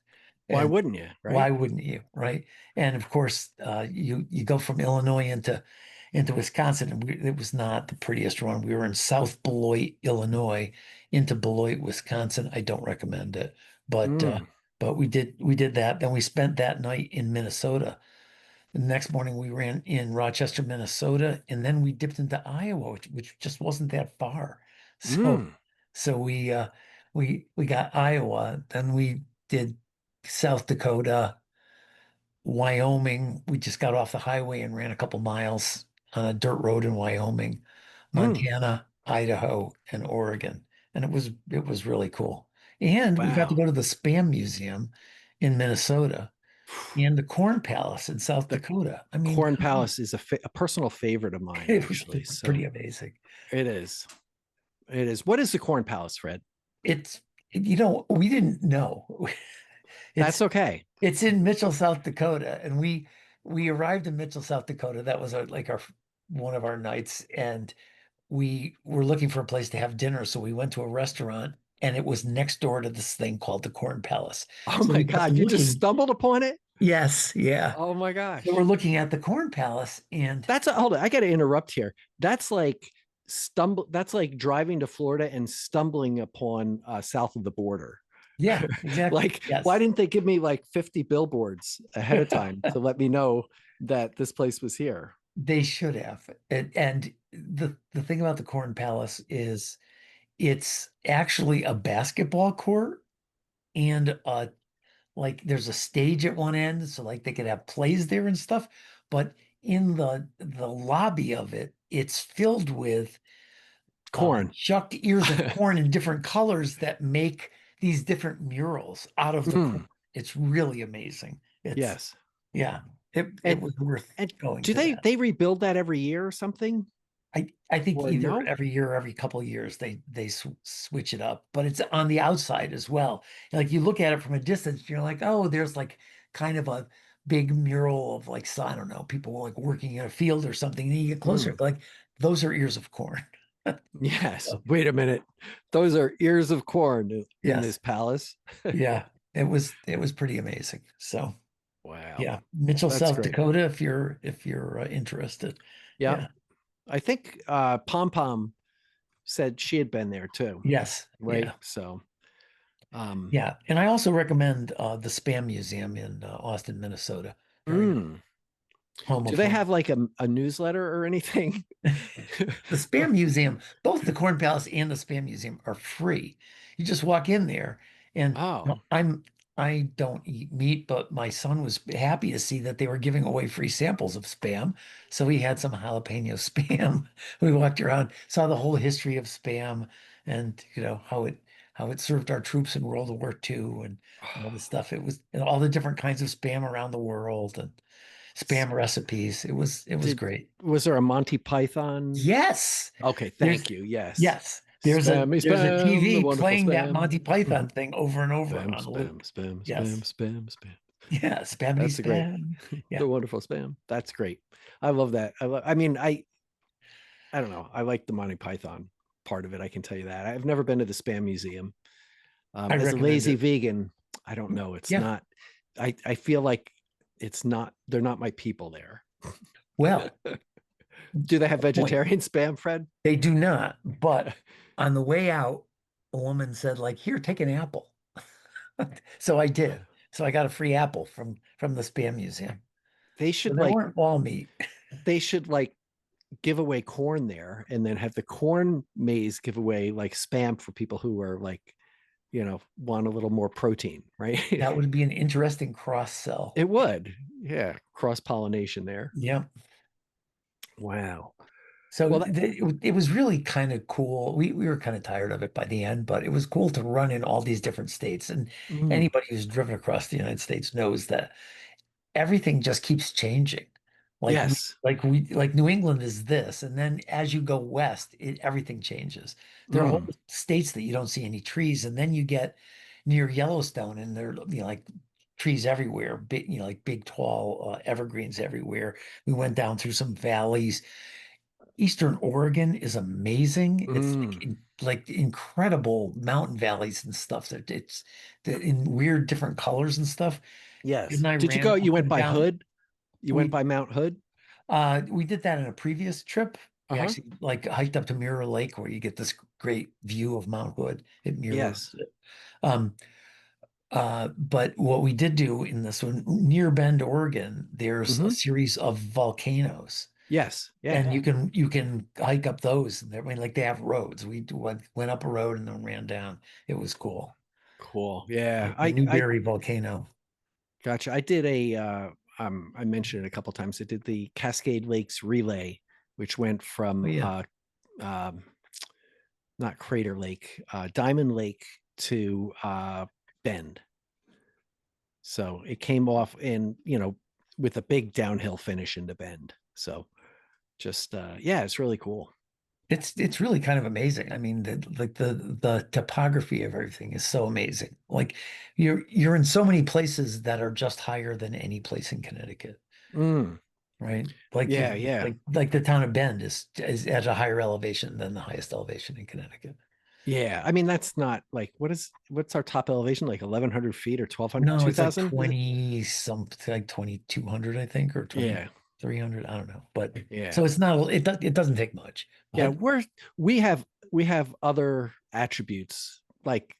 Why And wouldn't you? Right? why wouldn't you? Right. And of course, you go from Illinois into Wisconsin, and it was not the prettiest run. We were in South Beloit, Illinois, into Beloit, Wisconsin. I don't recommend it, but we did that. Then we spent that night in Minnesota. The next morning we ran in Rochester, Minnesota, and then we dipped into Iowa, which just wasn't that far. So we got Iowa, then we did South Dakota, Wyoming. We just got off the highway and ran a couple miles on a dirt road in Wyoming, Montana, Idaho, and Oregon. And it was really cool. And we got to go to the Spam Museum in Minnesota and the Corn Palace in South Dakota. I mean, Corn Palace is a personal favorite of mine, it was actually. pretty amazing. It is. It is. What is the Corn Palace, Phred? We didn't know. That's okay. It's in Mitchell, South Dakota, and we arrived in Mitchell, South Dakota. That was our one of our nights, and we were looking for a place to have dinner. So we went to a restaurant, and it was next door to this thing called the Corn Palace. Oh So my God! You just stumbled upon it? Yes, yeah. Oh my So we're gosh. looking at the Corn Palace, and Hold on, I got to interrupt here. That's like that's like driving to Florida and stumbling upon south of the border. yeah, exactly. Like, why Yes. didn't they give me like 50 billboards ahead of time to let me know that this place was here? They should have. And the thing about the Corn Palace is it's actually a basketball court and like there's a stage at one end, so like they could have plays there and stuff. But in the lobby of it, it's filled with Corn. shucked ears of corn in different colors that make these different murals out of the corn. Mm, It's really amazing. It's yes. yeah, it And was worth and going do to that. they rebuild that every year or something? I think Or either no? every year or every couple of years they switch it up, but it's on the outside as well. Like you look at it from a distance, you're like, oh, there's like kind of a big mural of like, I don't know, people like working in a field or something. And then you get closer, Mm, like those are ears of corn. yes. So, Wait a minute. Those are ears of corn in this yes, palace. yeah, it was pretty amazing. So Wow. yeah, Mitchell, That's South great. Dakota, if you're interested. Yeah. Yeah, I think Pom Pom said she had been there too, yes, right? yeah. So, um, Yeah, and I also recommend the Spam Museum in Austin, Minnesota. Very nice. mm, Home do of they one. have like a newsletter or anything? The Spam Museum, both the Corn Palace and the Spam Museum are free. You just walk in there, and Oh, I don't eat meat, but my son was happy to see that they were giving away free samples of Spam, so he had some jalapeno Spam. We walked around, saw the whole history of Spam, and how it served our troops in World War II and all this stuff. It was and all the different kinds of Spam around the world and Spam recipes. It was did great. was there a Monty Python? Yes. Okay, There's thank you. Yes. yes. There's a Spammy there's a spam, the TV wonderful playing that spam. Monty Python thing over and over Spam, on spam, loop. spam, spam, Yes. spam, spam. Yeah. Spammity That's a great, spam. Yeah. the wonderful spam. That's great. I love that. I mean, I don't know. I like the Monty Python part of it. I can tell you that. I've never been to the Spam Museum. I As a recommend lazy it. vegan, I don't know. It's Yeah. not. I feel like it's not. They're not my people there. Well, Do they have point. vegetarian spam, Fred? They do not. But on the way out, a woman said, like, here, take an apple. So I did. So I got a free apple from the Spam Museum. They So should they like. weren't all meat. They should like give away corn there, and then have the corn maze give away like spam for people who are like, want a little more protein, right? That would be an interesting cross sell. It would. Yeah. Cross pollination there. Yeah. Wow. So Well, it was really kind of cool. We were kind of tired of it by the end, but it was cool to run in all these different states. And mm, anybody who's driven across the United States knows that everything just keeps changing. Like we, yes. like New England is this, and then as you go west, everything changes. There are whole Mm, states that you don't see any trees, and then you get near Yellowstone, and there are like trees everywhere, big like big tall evergreens everywhere. We went down through some valleys. Eastern Oregon is amazing. It's mm, like incredible mountain valleys and stuff that it's in weird different colors and stuff. yes. And I Did you ran go? up You went and by down. Hood? You went We by Mount Hood? we did that in a previous trip. Uh We huh. actually like hiked up to Mirror Lake where you get this great view of Mount Hood. It mirrors Yes. it. Um, but what we did do in this one near Bend, Oregon, there's a Hmm. series of volcanoes. Yes. Yeah. And you can hike up those, and I mean, like they have roads. We went up a road and then ran down. It was cool. Cool. Yeah. The I Newberry volcano. gotcha. I did I mentioned it a couple times. I did the Cascade Lakes relay, which went Oh from yeah, um not Crater Lake, Diamond Lake to Bend. So it came off in, with a big downhill finish into Bend. So just yeah, it's really cool. it's really kind of amazing. I mean, the topography of everything is so amazing. Like you're in so many places that are just higher than any place in Connecticut, Mm, right? Like yeah, yeah. like the town of Bend is at a higher elevation than the highest elevation in Connecticut. Yeah. I mean, that's not like, what's our top elevation? Like 1100 feet or 1200, No, it's like 2000? 20 something, like 2200, I think, or Yeah. 2300. I don't know. But Yeah. so it's not, it doesn't take much. Yeah. But We have other attributes like,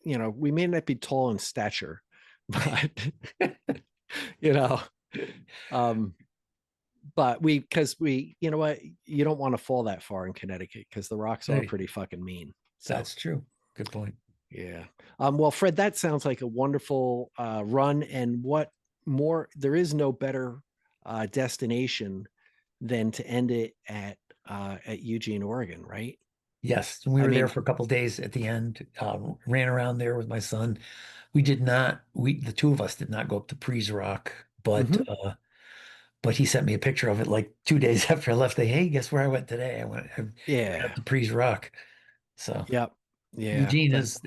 we may not be tall in stature, but, you know, um, but because you know what, you don't want to fall that far in Connecticut because the rocks are hey, pretty fucking mean. So that's true. Good point. yeah. Well, Fred, that sounds like a wonderful run. And what more? There is no better destination than to end it at Eugene, Oregon, right? Yes, and we I were there mean, for a couple of days at the end. Ran around there with my son. The two of us did not go up to Prees Rock, mhm. but he sent me a picture of it like 2 days after I left. Hey, guess where I went today? I went Yeah. up to Prees Rock. So Yep. Yeah. Eugene is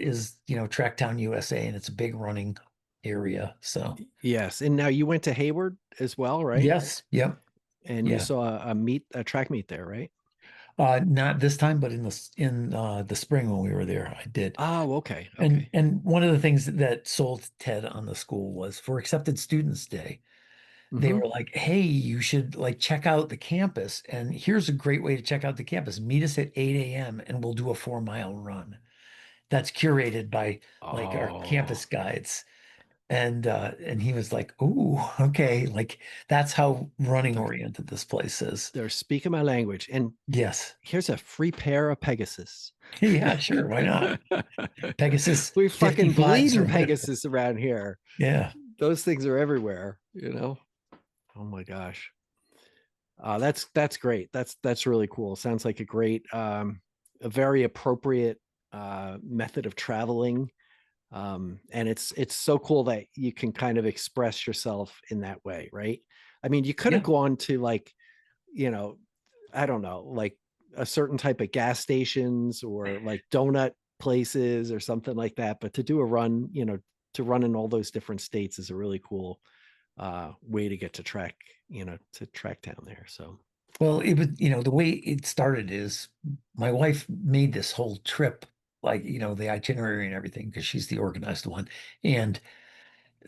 Tracktown, USA, and it's a big running area. So Yes. And now you went to Hayward as well, right? yes, yep, And you yeah. saw a track meet there, right? Not this time, but in the spring when we were there, I did. Oh, okay. And Okay. and one of the things that sold Ted on the school was for Accepted Students Day. They Hmm. were like, "Hey, you should like check out the campus, and here's a great way to check out the campus. Meet us at 8 a.m. and we'll do a 4 mile run." That's curated by like our Oh, campus guides. And he was like, "Ooh, okay." Like that's how running they're, oriented this place is. they're speaking my language. And Yes. here's a free pair of Pegasus. Yeah, sure. Why not? Pegasus We fucking 55s or bleeding whatever. Pegasus around here. Yeah. Those things are everywhere, Oh my gosh. That's great. That's really cool. Sounds like a very appropriate method of traveling. And it's so cool that you can kind of express yourself in that way, right? I mean, you could have Yeah. gone to like, you know, I don't know, like a certain type of gas stations or like donut places or something like that. But to do a run, to run in all those different states is a really cool way to get to track down there. So Well, it was, the way it started is my wife made this whole trip, like, the itinerary and everything, because she's the organized one. And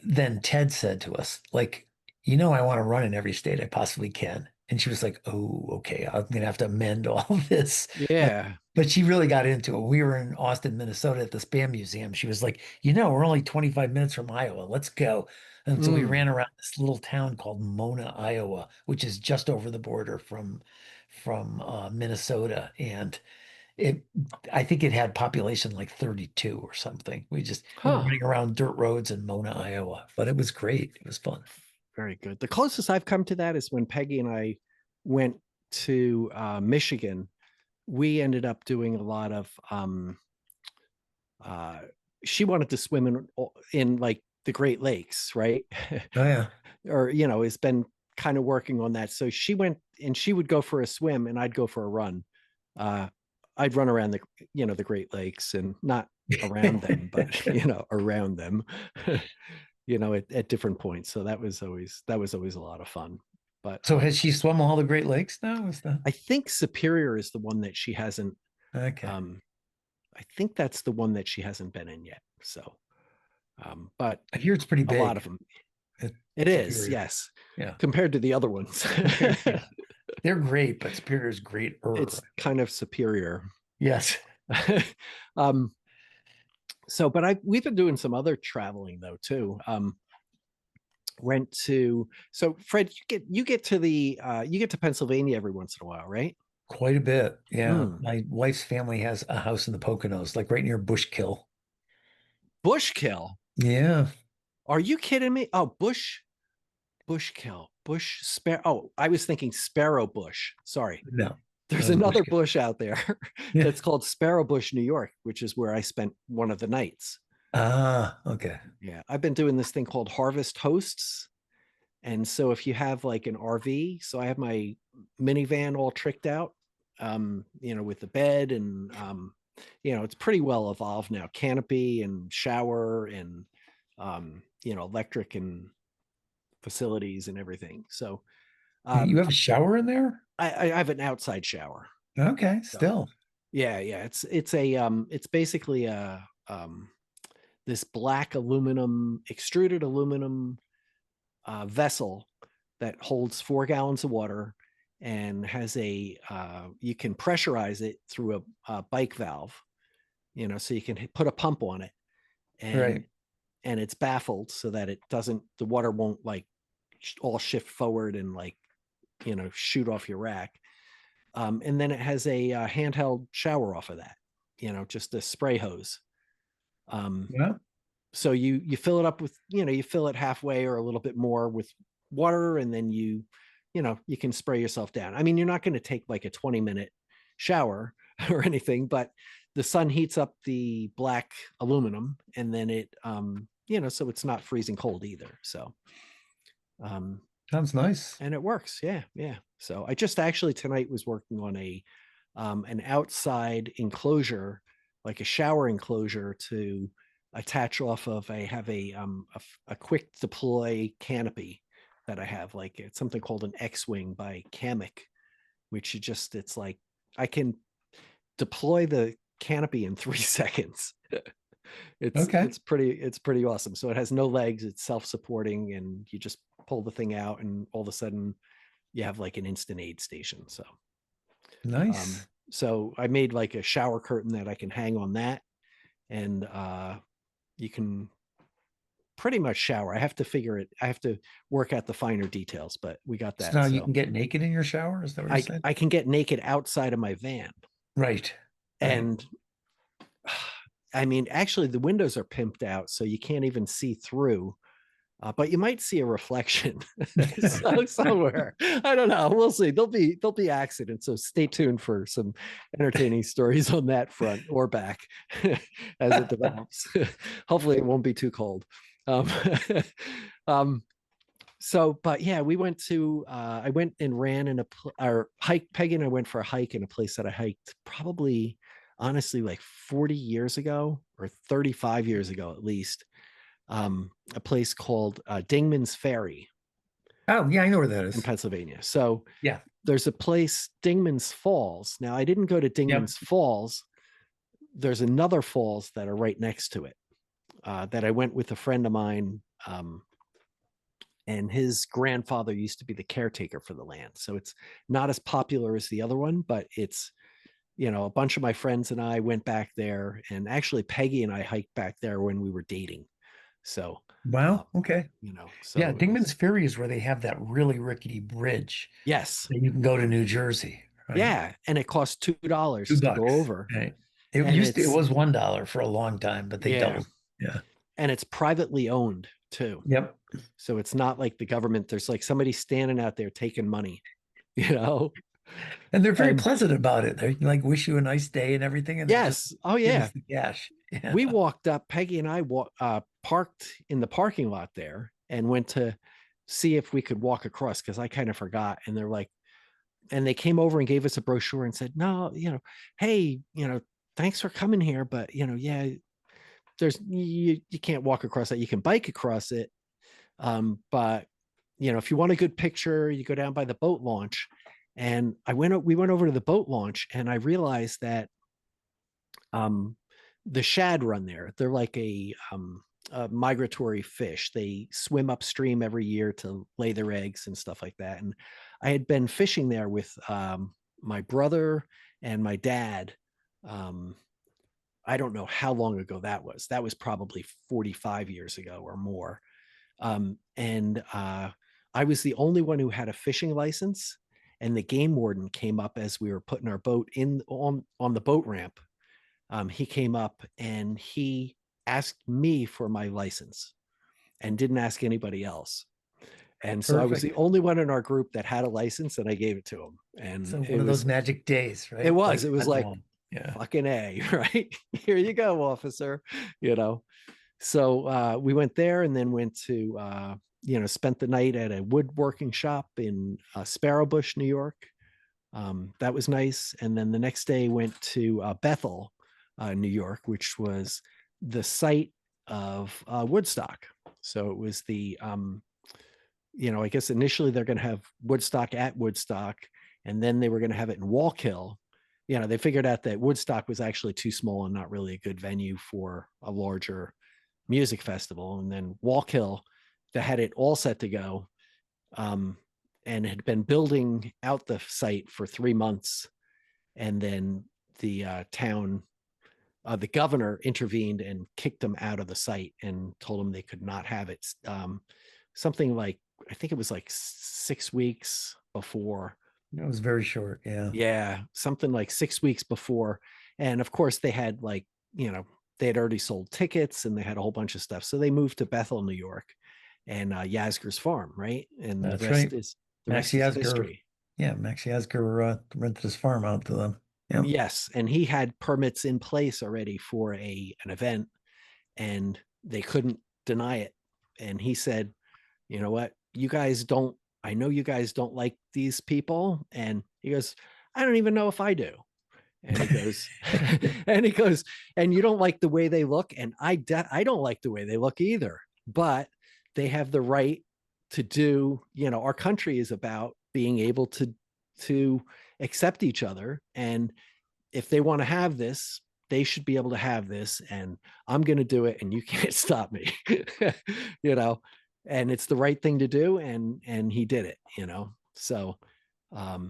then Ted said to us, like, I want to run in every state I possibly can. And she was like, "Oh, okay, I'm gonna have to amend all this." But yeah. but she really got into it. We were in Austin, Minnesota at the Spam Museum. She was like, "We're only 25 minutes from Iowa. Let's go." And so we Mm. ran around this little town called Mona, Iowa, which is just over the border from Minnesota. And it, I think it had population like 32 or something. We just were Huh. running around dirt roads in Mona, Iowa, but it was great. It was fun. Very good. The closest I've come to that is when Peggy and I went to Michigan. We ended up doing a lot of uh she wanted to swim in like the Great Lakes, right? Oh yeah. Or has been kind of working on that. So she went and she would go for a swim and I'd go for a run. uh I'd run around the Great Lakes, and not around them, but around them. At different points. So that was always a lot of fun. But So has she swum all the Great Lakes now? Is that I think Superior is the one that she hasn't. okay? um I think that's the one that she hasn't been in yet. So but I hear it's pretty a lot of big. them. It's It is, Superior. yes, Yeah. compared to the other ones. Yeah. They're great, but Superior is great. It's kind of superior. Yes. um but we've been doing some other traveling though too. Went to So Fred, you get to Pennsylvania every once in a while, right? Quite a bit. Yeah. Mm. My wife's family has a house in the Poconos, like right near Bushkill. Bushkill. Yeah. Are you kidding me? Oh, Bushkill. Bush Sparrow. Oh, I was thinking Sparrow Bush. Sorry. No. There's No, another Bushkill. bush out there Yeah. that's called Sparrow Bush, New York, which is where I spent one of the nights. Ah, okay. Yeah. I've been doing this thing called Harvest Hosts. And so if you have like an RV, so I have my minivan all tricked out, with the bed and, it's pretty well evolved now. Canopy and shower and, electric and facilities and everything. So You have a shower in there? I have an outside shower. Okay, So still. Yeah, yeah. It's basically this black aluminum, extruded aluminum vessel that holds 4 gallons of water and has you can pressurize it through a bike valve, so you can put a pump on it, and Right. and it's baffled so that the water won't like all shift forward and like, shoot off your rack. And then it has a handheld shower off of that, just a spray hose. Yeah. So you fill it up with, you fill it halfway or a little bit more with water, and then you can spray yourself down. I mean, you're not going to take like a 20-minute shower or anything, but the sun heats up the black aluminum, and then it so it's not freezing cold either. So Sounds nice. and it works. Yeah, yeah. So I just actually tonight was working on an outside enclosure, like a shower enclosure, to attach off of. I have a quick deploy canopy that I have. Like, it's something called an X-Wing by Kamek, which it's like I can deploy the canopy in 3 seconds. Okay. It's pretty awesome. So it has no legs, it's self-supporting, and you just pull the thing out, and all of a sudden you have like an instant aid station. So Nice. so I made like a shower curtain that I can hang on that, and you can pretty much shower. I have to work out the finer details, but we got that. So now you So can get naked in your shower? Is that what you're saying? I can get naked outside of my van. Right. And I mean, actually the windows are pimped out, so you can't even see through. But you might see a reflection somewhere. I don't know. We'll see. There'll be accidents. So stay tuned for some entertaining stories on that front or back as it develops. Hopefully it won't be too cold. But yeah, we went to, I went and ran in or hike. Peggy and I went for a hike in a place that I hiked probably, honestly, like 40 years ago or 35 years ago, at least. A place called Dingman's Ferry. Oh, yeah, I know where that is. In Pennsylvania. So yeah, there's a place, Dingman's Falls. Now, I didn't go to Dingman's Falls. There's another falls that are right next to it that I went with a friend of mine. And his grandfather used to be the caretaker for the land. So it's not as popular as the other one, but it's, a bunch of my friends and I went back there. And actually, Peggy and I hiked back there when we were dating. So wow, okay. So yeah, Dingman's Ferry is where they have that really rickety bridge. Yes. That you can go to New Jersey. Right? Yeah. And it costs $2 to go over. Right. It was $1 for a long time, but they doubled. Yeah. And it's privately owned too. Yep. So it's not like the government. There's like somebody standing out there taking money, And they're very pleasant about it. They like wish you a nice day and everything. And yes. Oh yeah. The cash. Yeah. We walked up, Peggy and I parked in the parking lot there and went to see if we could walk across, because I kind of forgot. And they're like, and they came over and gave us a brochure and said, no, hey, thanks for coming here, but yeah, there's you can't walk across that. You can bike across it. But if you want a good picture, you go down by the boat launch. And we went over to the boat launch, and I realized that the shad run there. They're like a migratory fish. They swim upstream every year to lay their eggs and stuff like that. And I had been fishing there with my brother and my dad. I don't know how long ago that was. That was probably 45 years ago or more. And I was the only one who had a fishing license. And the game warden came up as we were putting our boat on the boat ramp. He came up and he asked me for my license and didn't ask anybody else. And so I was the only one in our group that had a license, and I gave it to him. And so one of those magic days, right? It was like fucking A, right? Here you go, officer, So we went there, and then went to, spent the night at a woodworking shop in Sparrowbush, New York. That was nice. And then the next day went to Bethel, New York, which was the site of Woodstock. So it was the, I guess initially they're going to have Woodstock at Woodstock, and then they were going to have it in Wallkill. they figured out that Woodstock was actually too small and not really a good venue for a larger music festival. And then Walk-Hill, that had it all set to go, and had been building out the site for 3 months. And then the town, the governor intervened and kicked them out of the site and told them they could not have it. Something like, I think it was like 6 weeks before. It was very short. Yeah. Yeah. Something like 6 weeks before. And of course they had they had already sold tickets and they had a whole bunch of stuff. So they moved to Bethel, New York, and Yasgur's farm. Right. And That's the rest right. is Max Yasgur, history. yeah, Max Yasgur rented his farm out to them. Yeah. Yes. And he had permits in place already for an event, and they couldn't deny it. And he said, you know what, I know you guys don't like these people. And he goes, I don't even know if I do. And he goes, and you don't like the way they look. And I don't like the way they look either, but they have the right to do, our country is about being able to accept each other. And if they want to have this, they should be able to have this, and I'm going to do it, and you can't stop me. And it's the right thing to do. And he did it, so.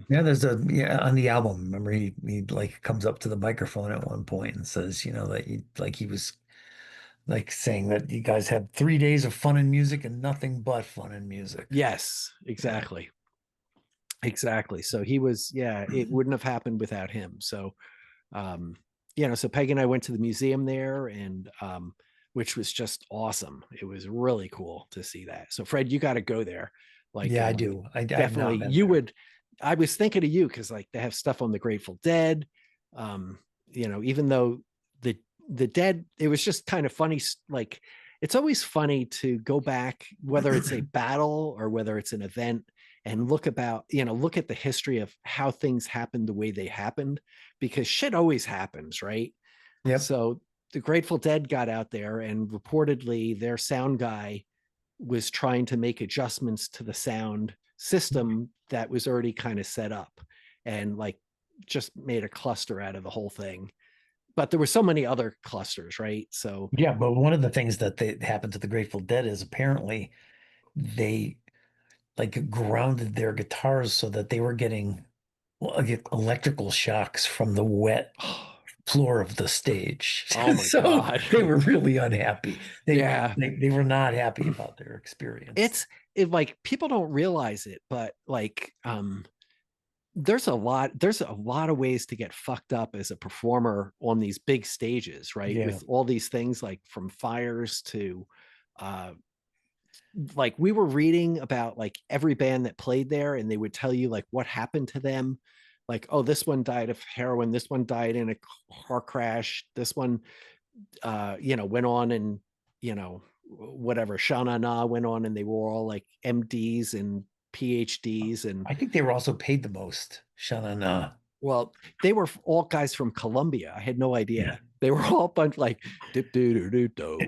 Yeah, there's on the album, remember he like comes up to the microphone at one point and says, that he was like saying that you guys have 3 days of fun and music and nothing but fun and music. Yes, exactly. Yeah. Exactly. So he was, it wouldn't have happened without him. So, so Peggy and I went to the museum there, and which was just awesome. It was really cool to see that. So Phred, you got to go there. Like, yeah, I do. I definitely you would. I was thinking of you because like they have stuff on the Grateful Dead. Even though the Dead, it was just kind of funny. Like, it's always funny to go back, whether it's a battle or whether it's an event, and look at the history of how things happened the way they happened, because shit always happens, right? Yep. So the Grateful Dead got out there, and reportedly their sound guy was trying to make adjustments to the sound system that was already kind of set up, and like just made a cluster out of the whole thing. But there were so many other clusters, right? So yeah, but one of the things that happened to the Grateful Dead is apparently they like grounded their guitars so that they were getting electrical shocks from the wet floor of the stage. Oh my so God. They were really unhappy. They were not happy about their experience. Like, people don't realize it, but like there's a lot of ways to get fucked up as a performer on these big stages, right? Yeah. With all these things, like from fires to like, we were reading about like every band that played there, and they would tell you like what happened to them. Like, oh, this one died of heroin, this one died in a car crash, this one went on and whatever, Shan went on, and they were all like MDs and PhDs. And I think they were also paid the most. Shan. Well, they were all guys from Columbia. I had no idea. Yeah. They were all a bunch like dip doo doo doo.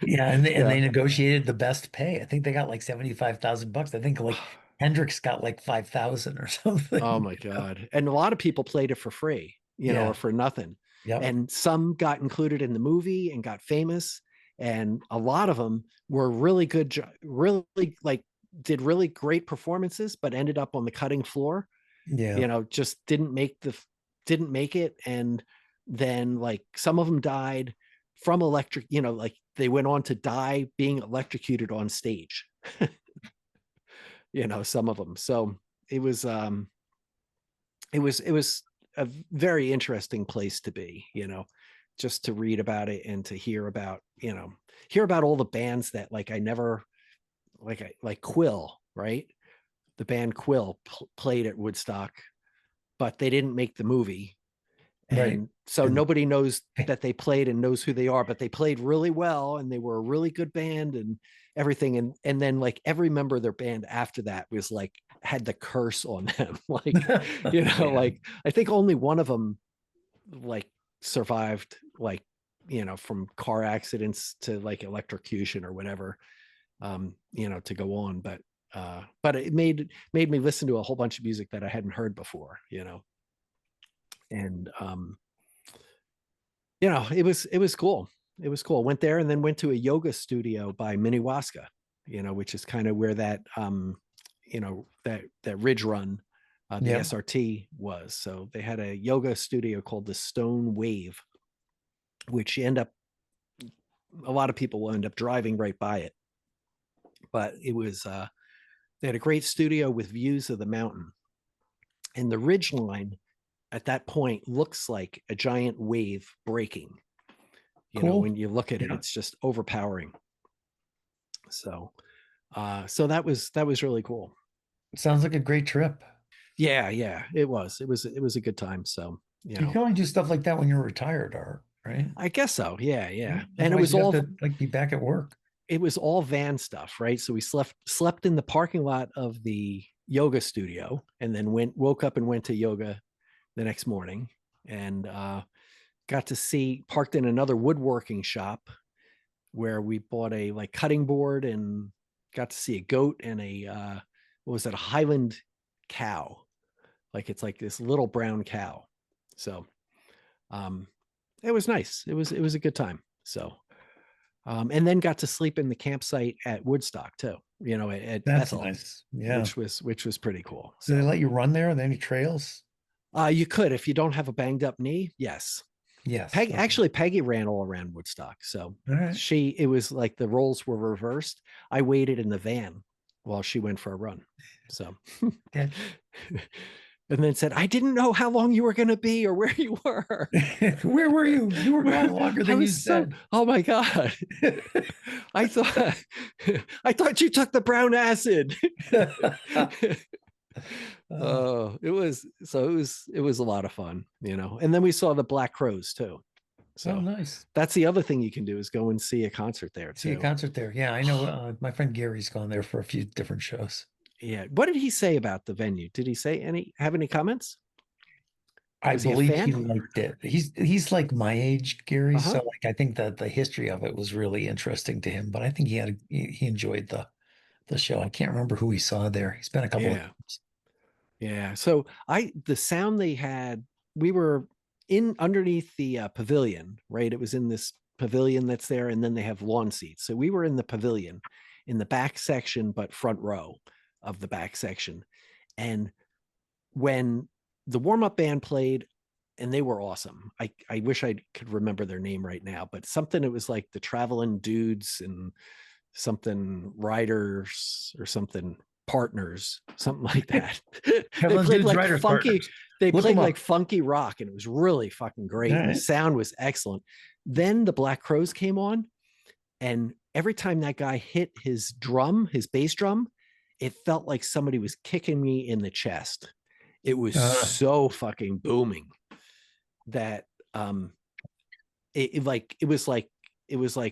Yeah, and they negotiated the best pay. I think they got like $75,000. I think like Hendrix got like 5,000 or something. Oh my God. And a lot of people played it for free, or for nothing. Yep. And some got included in the movie and got famous. And a lot of them were really good, really like did really great performances, but ended up on the cutting floor. Yeah. Just didn't make it. And then like some of them died from like they went on to die being electrocuted on stage. Some of them. So it was a very interesting place to be, just to read about it and to hear about all the bands that like I never like Quill, right? The band Quill played at Woodstock, but they didn't make the movie. And right. So nobody knows that they played and knows who they are, but they played really well, and they were a really good band and everything. And then like every member of their band after that was like, had the curse on them. Like, like I think only one of them like survived, like, from car accidents to like electrocution or whatever, to go on. But it made me listen to a whole bunch of music that I hadn't heard before, And it was cool. It was cool. Went there and then went to a yoga studio by Minnewaska, which is kind of where that that ridge run, the SRT was. So they had a yoga studio called the Stone Wave, which a lot of people will end up driving right by it. But it was they had a great studio with views of the mountain, and the ridge line at that point looks like a giant wave breaking. When you look at it, it's just overpowering. So that was really cool. Sounds like a great trip. Yeah, it was a good time. So you can only do stuff like that when you're retired, right? I guess so. Yeah. And it was all to, like, be back at work. It was all van stuff, right? So we slept in the parking lot of the yoga studio, and then woke up and went to yoga the next morning, and got to parked in another woodworking shop where we bought a cutting board and got to see a goat and a Highland cow. It's like this little brown cow. So it was nice. It was a good time. So and then got to sleep in the campsite at Woodstock too, at That's Bethel, nice. Yeah. Which was pretty cool. So they let you run there? Are there any trails? You could, if you don't have a banged up knee. Yes. Actually, Peggy ran all around Woodstock. So it was like the roles were reversed. I waited in the van while she went for a run. So and then said, I didn't know how long you were going to be or where you were. Where were you? You were gone longer than you said. Oh my God. I thought you took the brown acid. It was a lot of fun, and then we saw the Black Crowes too. So nice. That's the other thing you can do, is go and see a concert there too. See a concert there. Yeah, I know. My friend Gary's gone there for a few different shows. Yeah. What did he say about the venue? Did he have any comments? I believe he liked it. He's like my age, Gary. So I think that the history of it was really interesting to him, but I think he enjoyed the show. I can't remember who he saw there. He's been a couple of times. Yeah. So the sound they had, we were underneath the pavilion, right? It was in this pavilion that's there, and then they have lawn seats. So we were in the pavilion in the back section, but front row of the back section. And when the warm-up band played, and they were awesome. I wish I could remember their name right now, but it was like the Traveling Dudes and something Riders or something Partners, something like that. They played like funky. They played like funky rock, and it was really fucking great. And the sound was excellent. Then the Black Crowes came on, and every time that guy hit his bass drum, it felt like somebody was kicking me in the chest. It was so fucking booming that it was like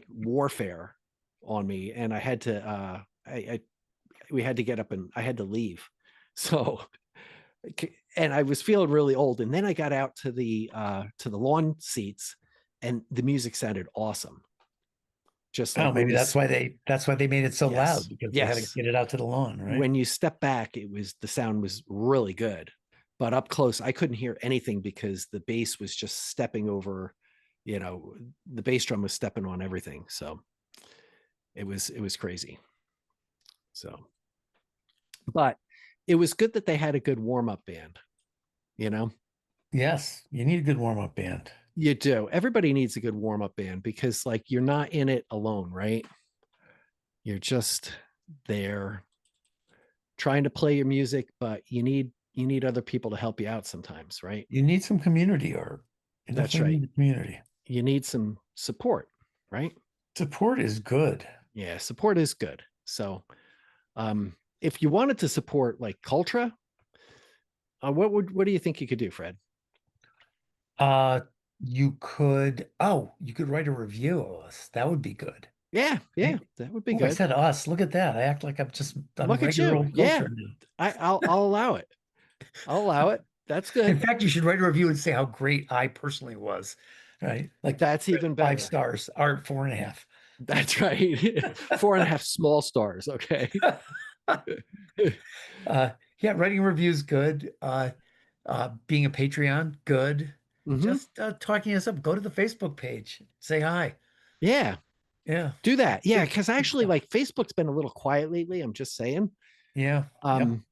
warfare on me, and I had to we had to get up and I had to leave. So, and I was feeling really old, and then I got out to the lawn seats, and the music sounded awesome. Just like maybe that's why they made it so loud, because they had to get it out to the lawn, right? When you step back, the sound was really good, but up close I couldn't hear anything because the bass was just stepping over, the bass drum was stepping on everything. So it was crazy. So, but it was good that they had a good warm-up band, Yes, you need a good warm-up band. You do. Everybody needs a good warm-up band, because you're not in it alone, right? You're just there trying to play your music, but you need other people to help you out sometimes, right? You need some community, Art. That's right. Need community. You need some support, right? Support is good. Yeah, support is good. So if you wanted to support like Cultra, what do you think you could do, Phred? You could write a review of us. That would be good. Yeah, that would be good. I said us. Look at that. I act like I'm look at you. Yeah, I'll allow it. I'll allow it. That's good. In fact, you should write a review and say how great I personally was. Right? Like, that's even better. 5 stars or 4.5. That's right. 4.5 small stars. Okay. Writing reviews good. Being a Patreon, good. Hmm. Just talking us up. Go to the Facebook page. Say hi. Yeah, Yeah. do that. Yeah, Good, because good actually, stuff. like Facebook's been a little quiet lately. I'm just saying. Yeah. Yep. Um,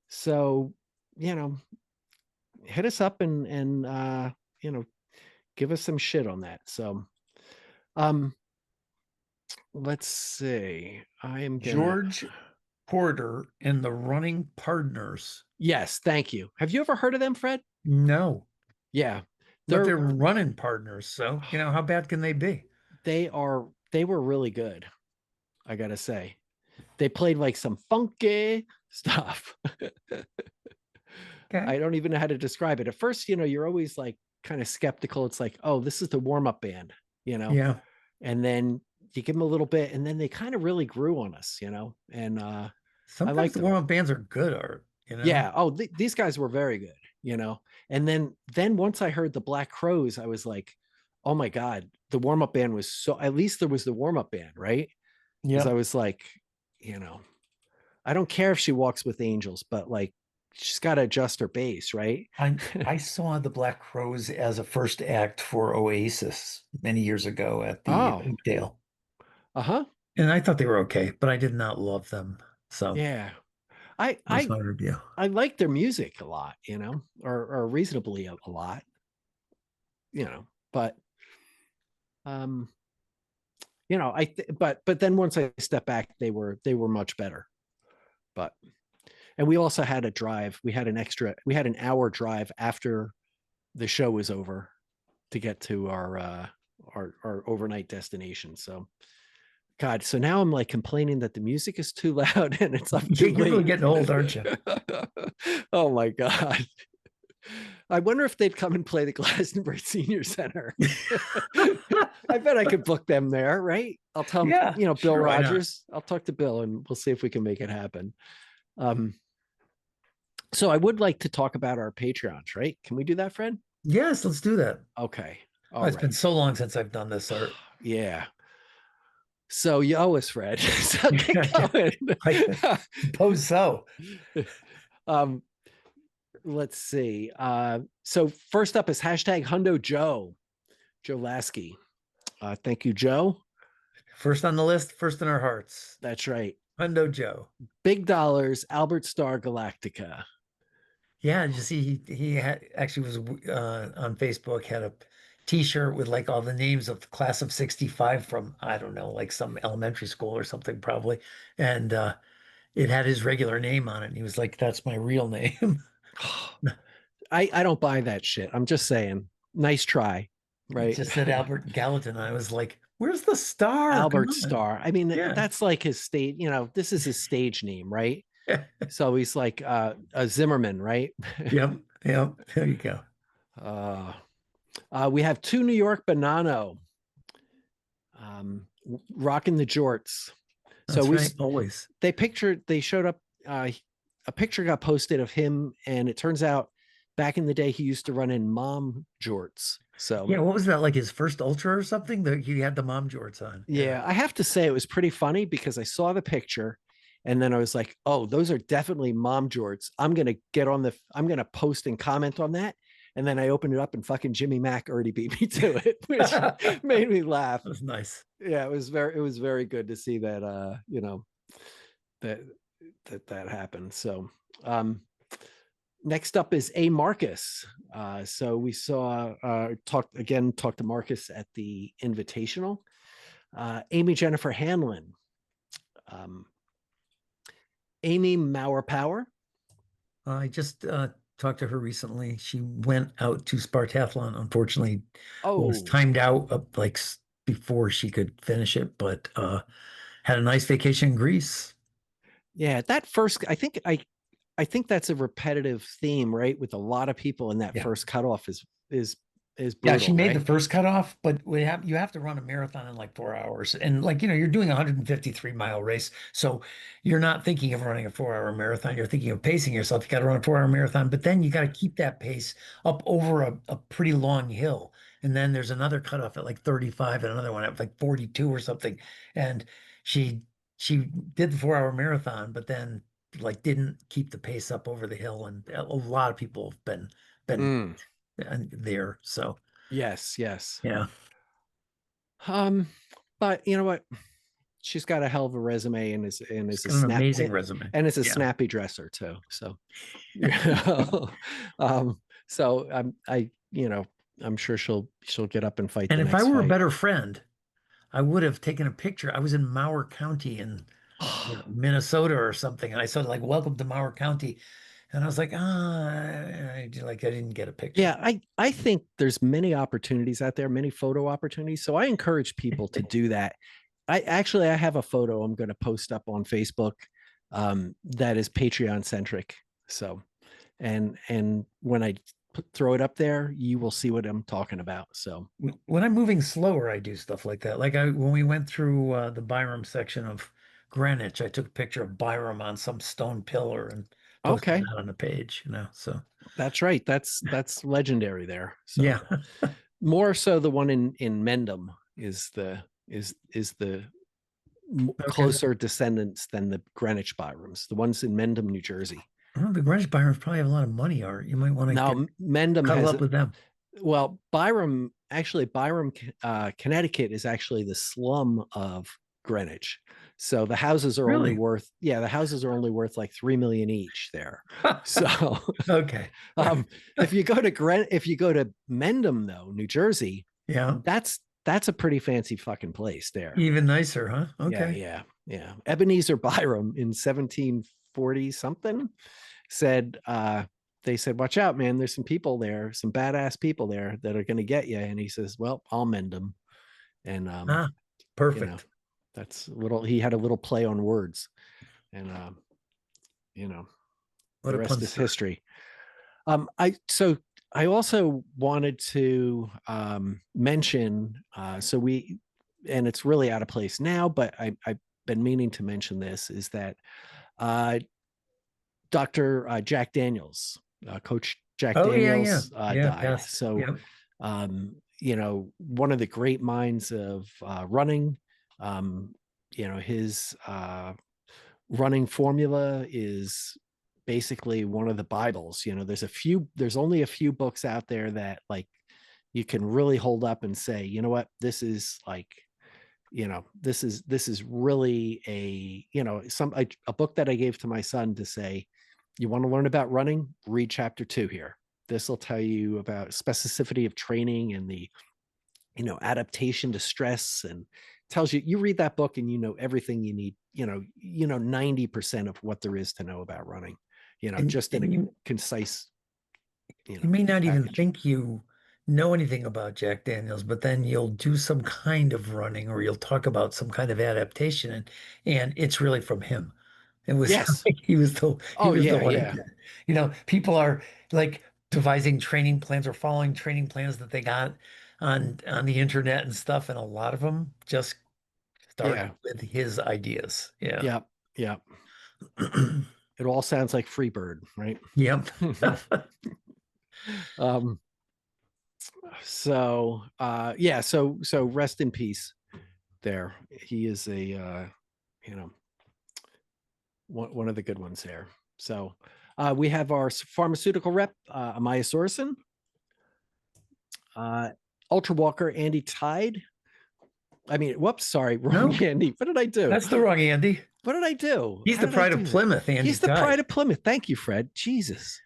so you know, hit us up and you know, give us some shit on that. So um, let's see. I am gonna. George Porter and the Running Partners. Yes, thank you. Have you ever heard of them, Fred? No, Yeah, but they're they're running partners. So, how bad can they be? they were really good. I gotta say, they played like some funky stuff. Okay. I don't even know how to describe it. At first, you're always like kind of skeptical. It's like, oh, this is the warm up band, Yeah. and then you give them a little bit, and then they kind of really grew on us, and I Sometimes liked the them. warm-up bands are good art. Yeah. Oh, these guys were very good. And then once I heard the Black Crows, I was like, oh my God, the warm up band was so, at least there was the warm up band, right? Because I Yep. was like, you know, I don't care if she walks with angels, but like she's got to adjust her bass, right? I saw the Black Crows as a first act for Oasis many years ago at the Oh, Oakdale. uh-huh. And I thought they were okay, but I did not love them. So Yeah. I there's I my review. I like their music a lot, or reasonably a lot, but um but then once I step back, they were much better. But and we also had a drive. We had an hour drive after the show was over to get to our overnight destination. So God, so now I'm like complaining that the music is too loud and it's up too You're really late. getting old, aren't you? Oh my God. I wonder if they'd come and play the Glastonbury Senior Center. I bet I could book them there, right? I'll tell them, Yeah, Bill sure, why not? Rogers. I'll talk to Bill and we'll see if we can make it happen. Um, so I would like to talk about our Patreons, right? Can we do that, Fred? Yes, let's do that. Okay. Oh, All it's been right. so long since I've done this art. Yeah. So you owe us, Fred. So get going. I suppose so. um, let's see. So first up is hashtag Hundo Joe Lasky. Thank you, Joe. First on the list, first in our hearts. That's right. Hundo Joe. Big dollars, Albert Star Galactica. Yeah, did you see he actually was on Facebook, had a t-shirt with like all the names of the class of 65 from, I don't know, like some elementary school or something probably. And it had his regular name on it. And he was like, that's my real name. I don't buy that shit. I'm just saying. Nice try, It right? just said Albert Gallatin. I was like, where's the star? Come Albert on. Star. I mean, Yeah. that's like his stage, this is his stage name, right? So he's like a Zimmerman, right? Yep. Yep. There you go. We have two New York Banano, rocking the jorts. That's So right. Always. they showed up, a picture got posted of him, and it turns out back in the day he used to run in mom jorts. So Yeah. What was that? Like his first ultra or something that he had the mom jorts on. yeah, I have to say it was pretty funny because I saw the picture and then I was like, oh, those are definitely mom jorts. I'm gonna post and comment on that. And then I opened it up and fucking Jimmy Mack already beat me to it, which made me laugh. That was nice. Yeah, it was very good to see that that that happened. So next up is A Marcus. So we saw talked to Marcus at the Invitational. Amy Jennifer Hanlon, Amy Mauer Power. I just talked to her recently. She went out to Spartathlon. Unfortunately, was timed out before she could finish it, but had a nice vacation in Greece. Yeah, that first, I think that's a repetitive theme, right? With a lot of people in that first cutoff is brutal. Yeah, she made right? the first cutoff, but you have to run a marathon in like 4 hours. And you're doing a 153-mile race. So you're not thinking of running a 4 hour marathon. You're thinking of pacing yourself. You got to run a 4 hour marathon, but then you got to keep that pace up over a pretty long hill. And then there's another cutoff at like 35 and another one at like 42 or something. And she did the 4 hour marathon, but then like didn't keep the pace up over the hill, and a lot of people have been there. So Yes, yes. yeah, But you know what? She's got a hell of a resume and is it's a got an amazing resume. and is a Yeah. snappy dresser too. So so I'm sure she'll get up and fight And the if I next were a fight. better friend, I would have taken a picture. I was in Mower County in Minnesota or something, and I said like, "Welcome to Mower County," and I was like, I didn't get a picture. Yeah, I think there's many opportunities out there, many photo opportunities. So I encourage people to do that. I have a photo I'm going to post up on Facebook that is Patreon centric. So and when I throw it up there, you will see what I'm talking about. So When I'm moving slower, I do stuff like that. Like when we went through the Byram section of Greenwich, I took a picture of Byram on some stone pillar and posted okay, that on the page, So that's right. That's legendary there. So yeah. more so the one in Mendham is the Okay. closer descendants than the Greenwich Byrams, the ones in Mendham, New Jersey. Well, the Greenwich Byrams probably have a lot of money, or you might want to Now Mendham cuddle has up with them. well, Byram, Connecticut is actually the slum of Greenwich. So the houses are only Really? worth, the houses are only worth like 3 million each there. So Okay. if you go to Mendham though, New Jersey, Yeah. that's a pretty fancy fucking place there. Even nicer, huh? Okay. Yeah. Ebenezer Byram in 1740 something said, they said, watch out, man. There's some people there, some badass people there that are going to get you. And he says, well, I'll mend them. And, perfect. That's he had a little play on words and, What the a rest is punster. history. I also wanted to, mention, and it's really out of place now, but I've been meaning to mention this is that, Dr. Jack Daniels, Coach Jack Daniels, died. Best. So, one of the great minds of running, his running formula is basically one of the Bibles. There's only a few books out there that like you can really hold up and say, you know what, this is like, this is really a book that I gave to my son to say, you want to learn about running, read chapter 2 here. This will tell you about specificity of training and the, adaptation to stress, and tells you read that book and everything you need, 90% of what there is to know about running, just in a concise, you may not even think you know anything about Jack Daniels, but then you'll do some kind of running or you'll talk about some kind of adaptation, and it's really from him. It was yes. he was the one. Yeah. People are like devising training plans or following training plans that they got on the internet and stuff, and a lot of them just started with his ideas. Yeah. It all sounds like Freebird, right? Yep. So rest in peace there. He is a one of the good ones there. So we have our pharmaceutical rep, Amaya Sorensen, Ultra Walker Andy Tide. Wrong Andy. What did I do? That's the wrong Andy. What did I do? He's the pride of Plymouth, Andy. He's the pride of Plymouth. Thank you, Fred. Jesus.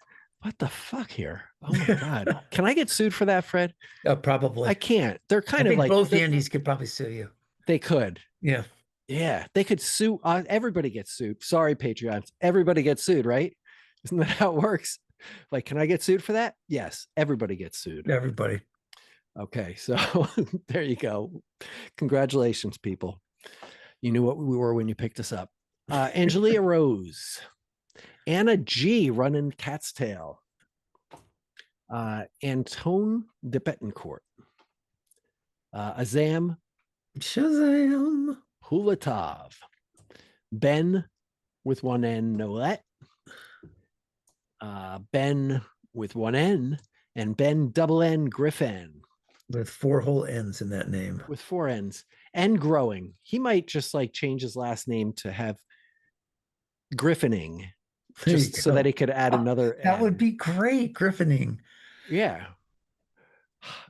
What the fuck here? Oh my God. Can I get sued for that, Fred? Probably. I can't. They're kind of like both Andys could probably sue you. They could. Yeah. Yeah. They could sue. Everybody gets sued. Sorry, Patreons. Everybody gets sued, right? Isn't that how it works? Like, can I get sued for that? Yes. Everybody gets sued. Everybody. Okay. So there you go. Congratulations, people. You knew what we were when you picked us up. Angelia Rose, Anna G running Cat's Tail, Antone de Betancourt, Azam Shazam Hulatov, Ben with one N, Nolet, Ben with one N, and Ben double N Griffin. With 4 whole N's in that name. With 4 N's and growing. He might just like change his last name to have griffining, There you just so that go. he could add another That would N. be great, griffining. Yeah.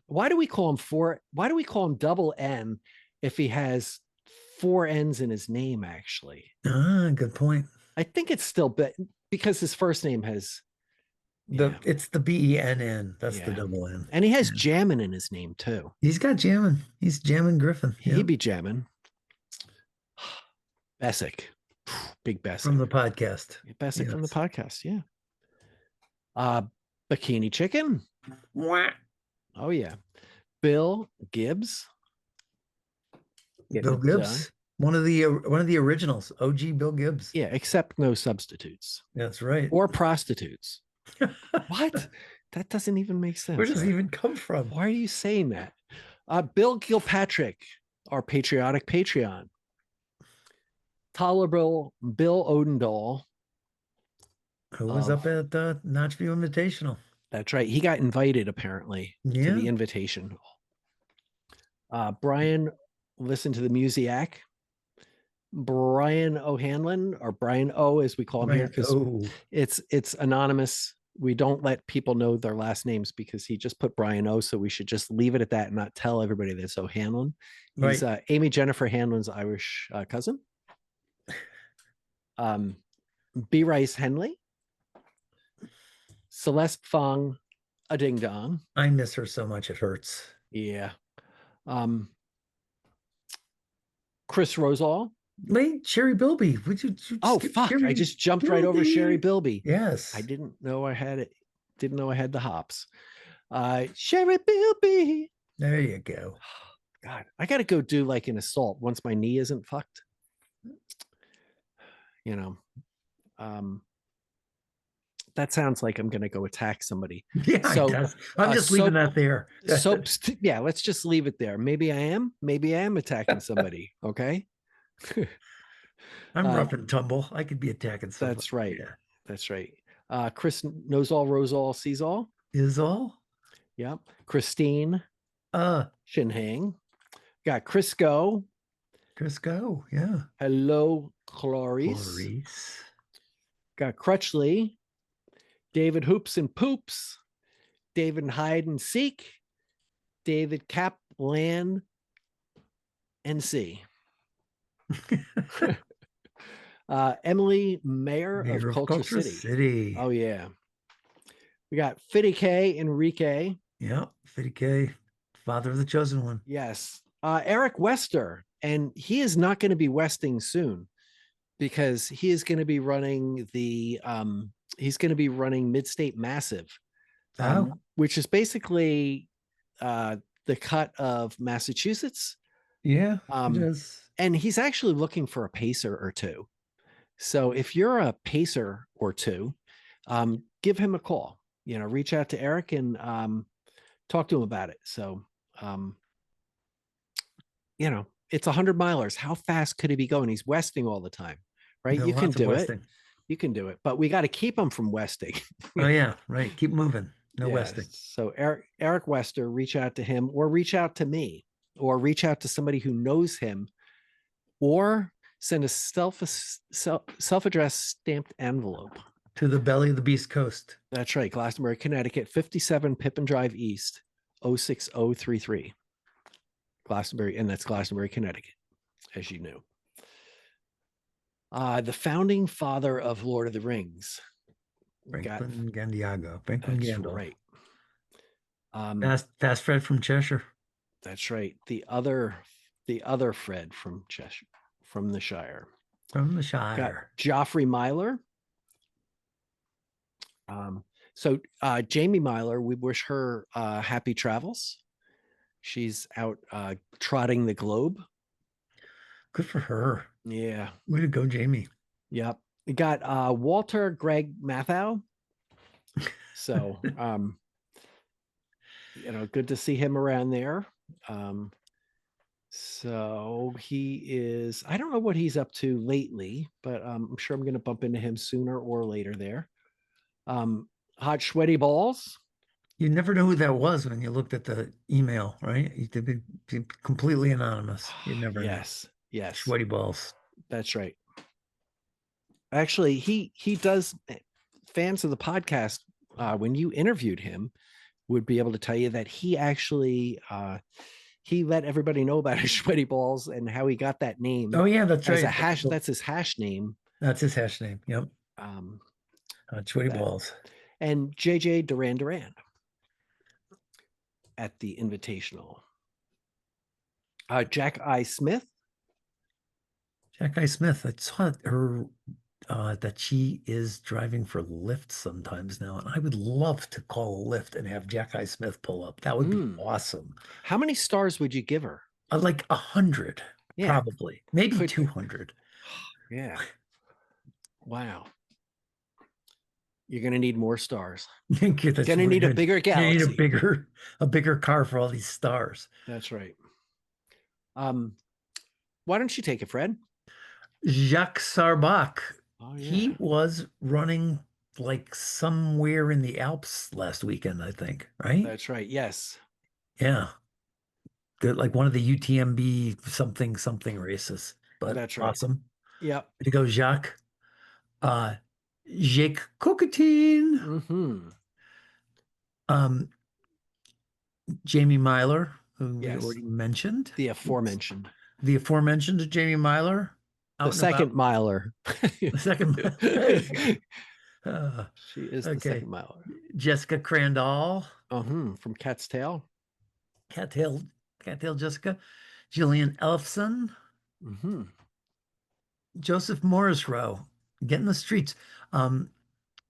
Why do we call him double N if he has 4 N's in his name, actually? Good point. I think it's still because his first name has It's the BENN. That's the Yeah. double N. And he has jamming in his name too. He's got jamming. He's jamming Griffin. He'd be jamming. Bessick. Big Bessick. From the podcast. Bessick from the podcast, yeah. Bikini Chicken. Wah. Oh yeah. Bill Gibbs. Bill Gibbs. One of the originals. OG Bill Gibbs. Yeah, except no substitutes. That's right. Or prostitutes. What? That doesn't even make sense. Where does it even come from? Why are you saying that? Bill Gilpatrick, our patriotic Patreon. Tolerable Bill Odendahl. Who was up at the NotchView Invitational? That's right. He got invited, apparently, to the invitation. Brian, listen to the Musiac. Brian O'Hanlon, or Brian O, as we call him here, because it's anonymous. We don't let people know their last names because he just put Brian O, so we should just leave it at that and not tell everybody that it's O'Hanlon. He's Amy Jennifer Hanlon's Irish cousin. B. Rice Henley. Celeste Fong, a ding dong. I miss her so much it hurts. Yeah. Chris Rosall. Late Sherry Bilby. Would you fuck! I just jumped right over Sherry Bilby. Yes. I didn't know I had it. Didn't know I had the hops. Sherry Bilby. There you go. God, I got to go do like an assault once my knee isn't fucked. You know, that sounds like I'm going to go attack somebody. Yeah, so, I'm just leaving that there. Yeah, let's just leave it there. Maybe I am attacking somebody. Okay. I'm rough and tumble. I could be attacking somebody. That's right. Yeah. That's right. Chris knows all, rose all, sees all. Is all. Yep. Christine. Shinhang. Got Crisco. Crisco. Yeah. Hello, Clarice. Got Crutchley. David Hoops and Poops. David Hide and Seek. David Kaplan and C. Emily Mayer of Cultra City. Oh yeah. We got Fitty K, Enrique. Yeah, Fitty K, father of the chosen one. Yes. Eric Wester, and he is not going to be westing soon because he is going to be running the Mid-State Massive, which is basically the cut of Massachusetts. Yeah. And he's actually looking for a pacer or two. So if you're a pacer or two, give him a call. You know, reach out to Eric and talk to him about it. So, you know, it's 100 milers. How fast could he be going? He's westing all the time, right? You can do it. You can do it, but we got to keep him from westing. Oh yeah, right. Keep moving. No westing. So Eric Wester, reach out to him, or reach out to me, or reach out to somebody who knows him, or send a self-addressed stamped envelope to the belly of the Beast Coast. That's right. Glastonbury, Connecticut, 57 Pippin Drive East, 06033. Glastonbury, and that's Glastonbury, Connecticut, as you knew. The founding father of Lord of the Rings. Franklin Gandiago. Franklin Gandalf. Right. Fast Fred from Cheshire. That's right. The other Fred from Cheshire, from the Shire. From the Shire. Got Joffrey Myler. So Jamie Myler, we wish her happy travels. She's out trotting the globe. Good for her. Yeah. Way to go, Jamie. Yep. We got Walter Greg Matthau. So you know, good to see him around there. So he is, I don't know what he's up to lately, but I'm sure I'm going to bump into him sooner or later there. Hot Sweaty Balls. You never know who that was when you looked at the email, right? You could be completely anonymous. You never know. Yes. Sweaty Balls. That's right. Actually, he does. Fans of the podcast, when you interviewed him, would be able to tell you that he actually he let everybody know about his sweaty balls and how he got that name Oh yeah, that's as right. a hash. That's his hash name. That's his hash name. Yep. Um, Sweaty that balls. and JJ Duran at the Invitational. Jack I. Smith. Jack I. Smith. I saw her that she is driving for Lyft sometimes now, and I would love to call a Lyft and have Jack I. Smith pull up. That would be awesome. How many stars would you give her? Like 100, probably, maybe 200. Yeah. Wow. You're gonna need more stars. Gonna need a bigger galaxy. You need a bigger car for all these stars. That's right. Why don't you take it, Phred? Jacques Sarbach. Oh, yeah. He was running like somewhere in the Alps last weekend, I think, right? That's right. Yes. Yeah. Good, like one of the UTMB something races. But that's right. Awesome. Yep. To go, Jacques. Jake Cocaine. Jamie Myler, who we already mentioned. The aforementioned. Jamie Myler. The second miler. The second. She is the second miler. Jessica Crandall. From Cat's Tail. Cattail Jessica. Jillian Elfson. Joseph Morris Rowe. Get in the streets.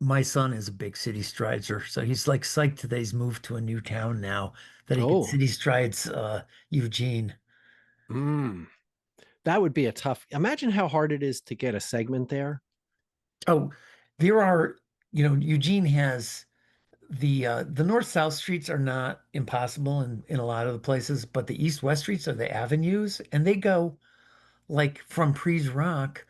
My son is a big city strider, so he's like psyched that he's moved to a new town now that he can city strides Eugene. That would be a tough. Imagine how hard it is to get a segment there. Oh, there are, Eugene has the north-south streets are not impossible in a lot of the places, but the east-west streets are the avenues, and they go like from Prees Rock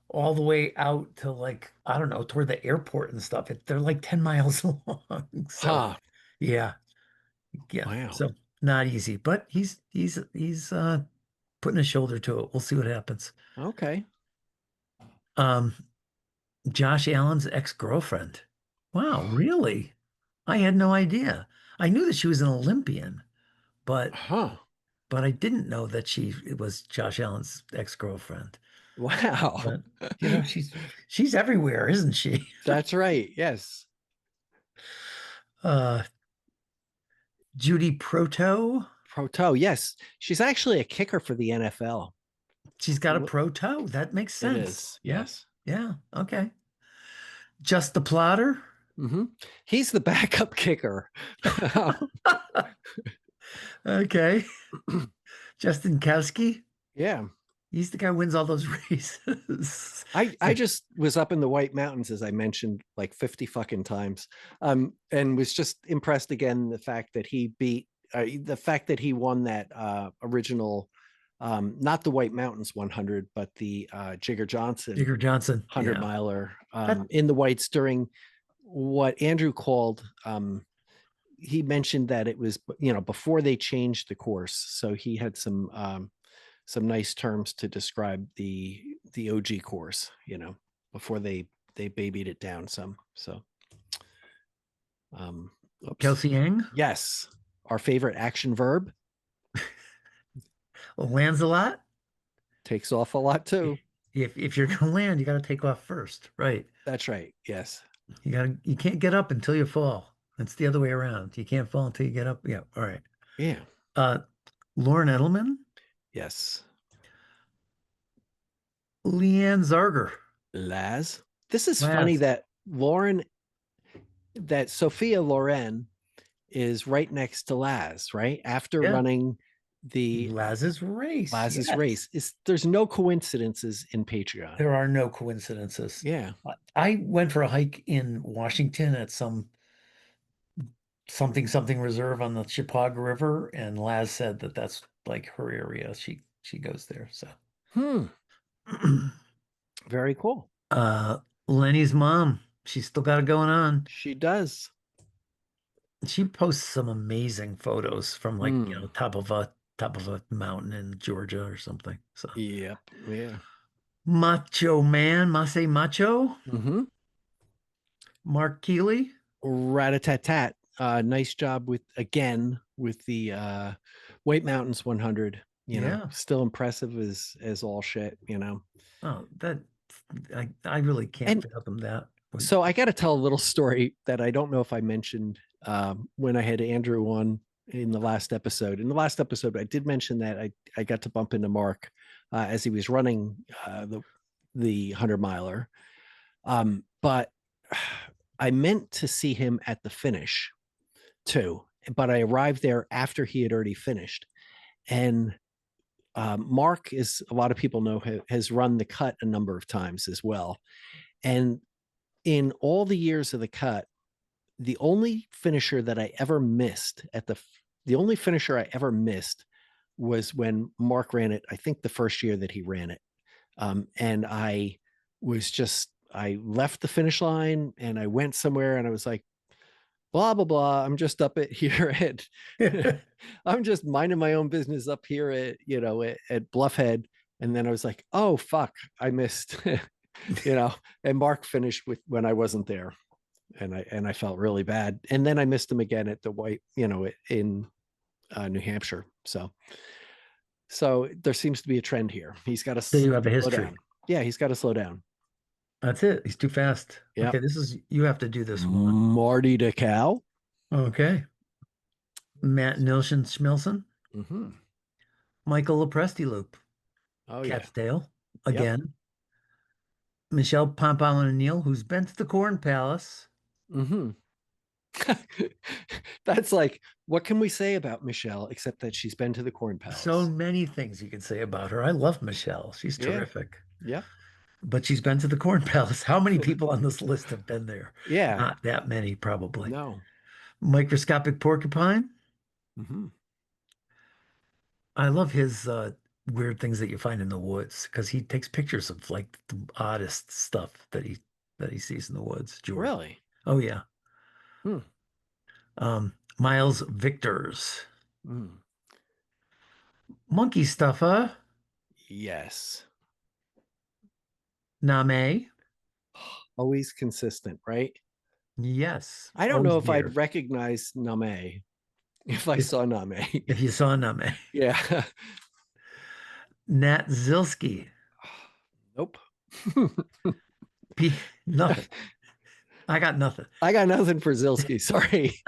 all the way out to like, I don't know, toward the airport and stuff. They're like 10 miles long. So yeah. Wow. So not easy, but he's putting his shoulder to it. We'll see what happens. Okay. Josh Allen's ex-girlfriend. Wow, really? I had no idea. I knew that she was an Olympian, but I didn't know that it was Josh Allen's ex-girlfriend. Wow. But, she's everywhere, isn't she? That's right. Yes. Judy Proto. Yes. She's actually a kicker for the NFL. She's got a pro toe. That makes sense. It is. Yes. Yeah. Okay. Just the Plotter. He's the backup kicker. Okay. Justin Kowski. Yeah. He's the guy who wins all those races. I just was up in the White Mountains, as I mentioned, like 50 fucking times. And was just impressed again the fact that he won that original, not the White Mountains 100, but the Jigger Johnson 100 miler in the whites during what Andrew called, he mentioned that it was, before they changed the course. So he had some nice terms to describe the OG course, before they babied it down some. So Kelsey Yang. Yes. Our favorite action verb. Lands a lot. Takes off a lot too. If you're gonna land, you gotta take off first. Right. That's right. Yes. You can't get up until you fall. It's the other way around. You can't fall until you get up. Yeah. All right. Yeah. Lauren Edelman. Yes. Leanne Zarger. Laz. This is funny that Sophia Loren is right next to Laz, right? After running the Laz's race. There's no coincidences in Patreon. There are no coincidences. Yeah. I went for a hike in Washington at some something reserve on the Chipaga River, and Laz said that that's like her area. She goes there. So very cool. Lenny's mom, she's still got it going on. She does. She posts some amazing photos from like top of a mountain in Georgia or something. So yep. Yeah. Macho Man, Mase Macho, Mm-hmm. Mark Keeley. Rat-a-tat-tat. Nice job with the White Mountains 100. Yeah. Still impressive as all shit. Oh, that I really can't And fathom that. so I got to tell a little story that I don't know if I mentioned when I had Andrew on in the last episode. In the last episode, I did mention that I got to bump into Mark as he was running the 100-miler. But I meant to see him at the finish too, but I arrived there after he had already finished. And Mark, as a lot of people know, has run the cut a number of times as well. And in all the years of the cut, the only finisher I ever missed was when Mark ran it. I think the first year that he ran it. And I left the finish line and I went somewhere and I was like, blah, blah, blah. I'm just up at here I'm just minding my own business up here at Bluffhead. And then I was like, oh, fuck, I missed, and Mark finished when I wasn't there. And I felt really bad. And then I missed him again at the White, in New Hampshire. So there seems to be a trend here. He's got to So you have a slow history. down. Yeah, he's got to slow down. That's it. He's too fast. Yeah. Okay, you have to do this one. Marty DeCal. Okay. Matt Nilsson Schmilson. Mm-hmm. Michael Lepresti Loop. Oh, Cat's yeah. Tail. Again. Michelle Pompalin O'Neill, who's been to the Corn Palace. Mm-hmm. That's like, what can we say about Michelle except that she's been to the Corn Palace? So many things you can say about her. I love Michelle. She's terrific. Yeah. But she's been to the Corn Palace. How many people on this list have been there? Yeah. Not that many, probably. No. Microscopic Porcupine. Mm-hmm. I love his weird things that you find in the woods because he takes pictures of like the oddest stuff that he sees in the woods. George. Really? Oh yeah. Hmm. Miles Victors. Mm. Monkey Stuffer. Yes. Name. Always consistent, right? Yes. I don't know always if there. I'd recognize Name if I saw Name. If you saw Name. Yeah. Nat Zilski. Nope. Nothing. I got nothing. I got nothing for Zilski. Sorry.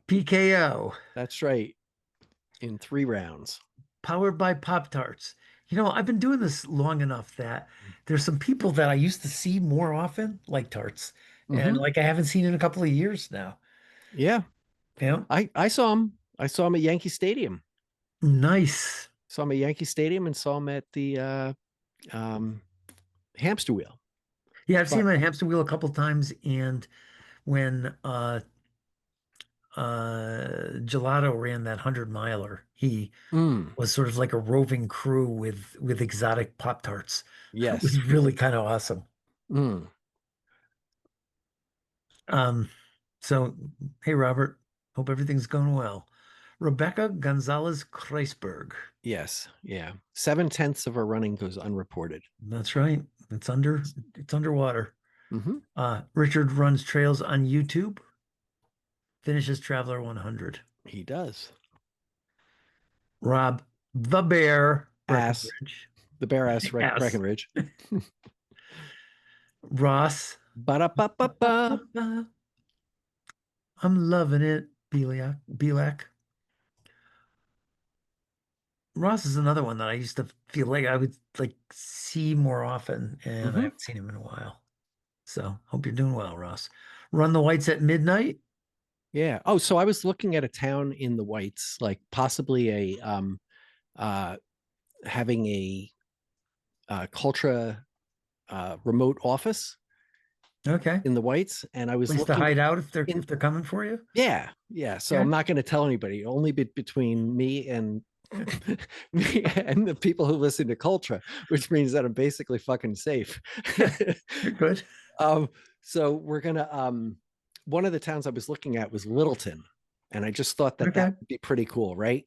PKO. That's right. In 3 rounds. Powered by Pop-Tarts. I've been doing this long enough that there's some people that I used to see more often, like tarts, and like I haven't seen in a couple of years now. Yeah. Yeah. I saw him. I saw him at Yankee Stadium. Nice. Saw him at Yankee Stadium and saw him at the hamster wheel. Yeah, I've seen him at hamster wheel a couple of times, and when Gelato ran that 100-miler, he was sort of like a roving crew with exotic Pop-Tarts. Yes. It was really kind of awesome. So hey Robert, hope everything's going well. Rebecca Gonzalez Kreisberg. Yes. Yeah. 7/10 of her running goes unreported. That's right. It's underwater. Mm-hmm. Richard runs trails on YouTube. Finishes Traveler 100. He does. Rob the Bear Ass. The Bear Ass Breckenridge. Ross. Ba-da-ba-ba-ba. I'm loving it. Belak. Ross is another one that I used to feel like I would like see more often, and I haven't seen him in a while. So hope you're doing well, Ross. Run the Whites at midnight. Yeah. Oh, so I was looking at a town in the Whites, like possibly having a Cultra remote office. Okay. In the Whites, and I was looking to hide out if they're coming for you. Yeah. So I'm not going to tell anybody. Only between me and the people who listen to Cultra, which means that I'm basically fucking safe. You're good. So we're gonna. One of the towns I was looking at was Littleton, and I just thought that would be pretty cool, right?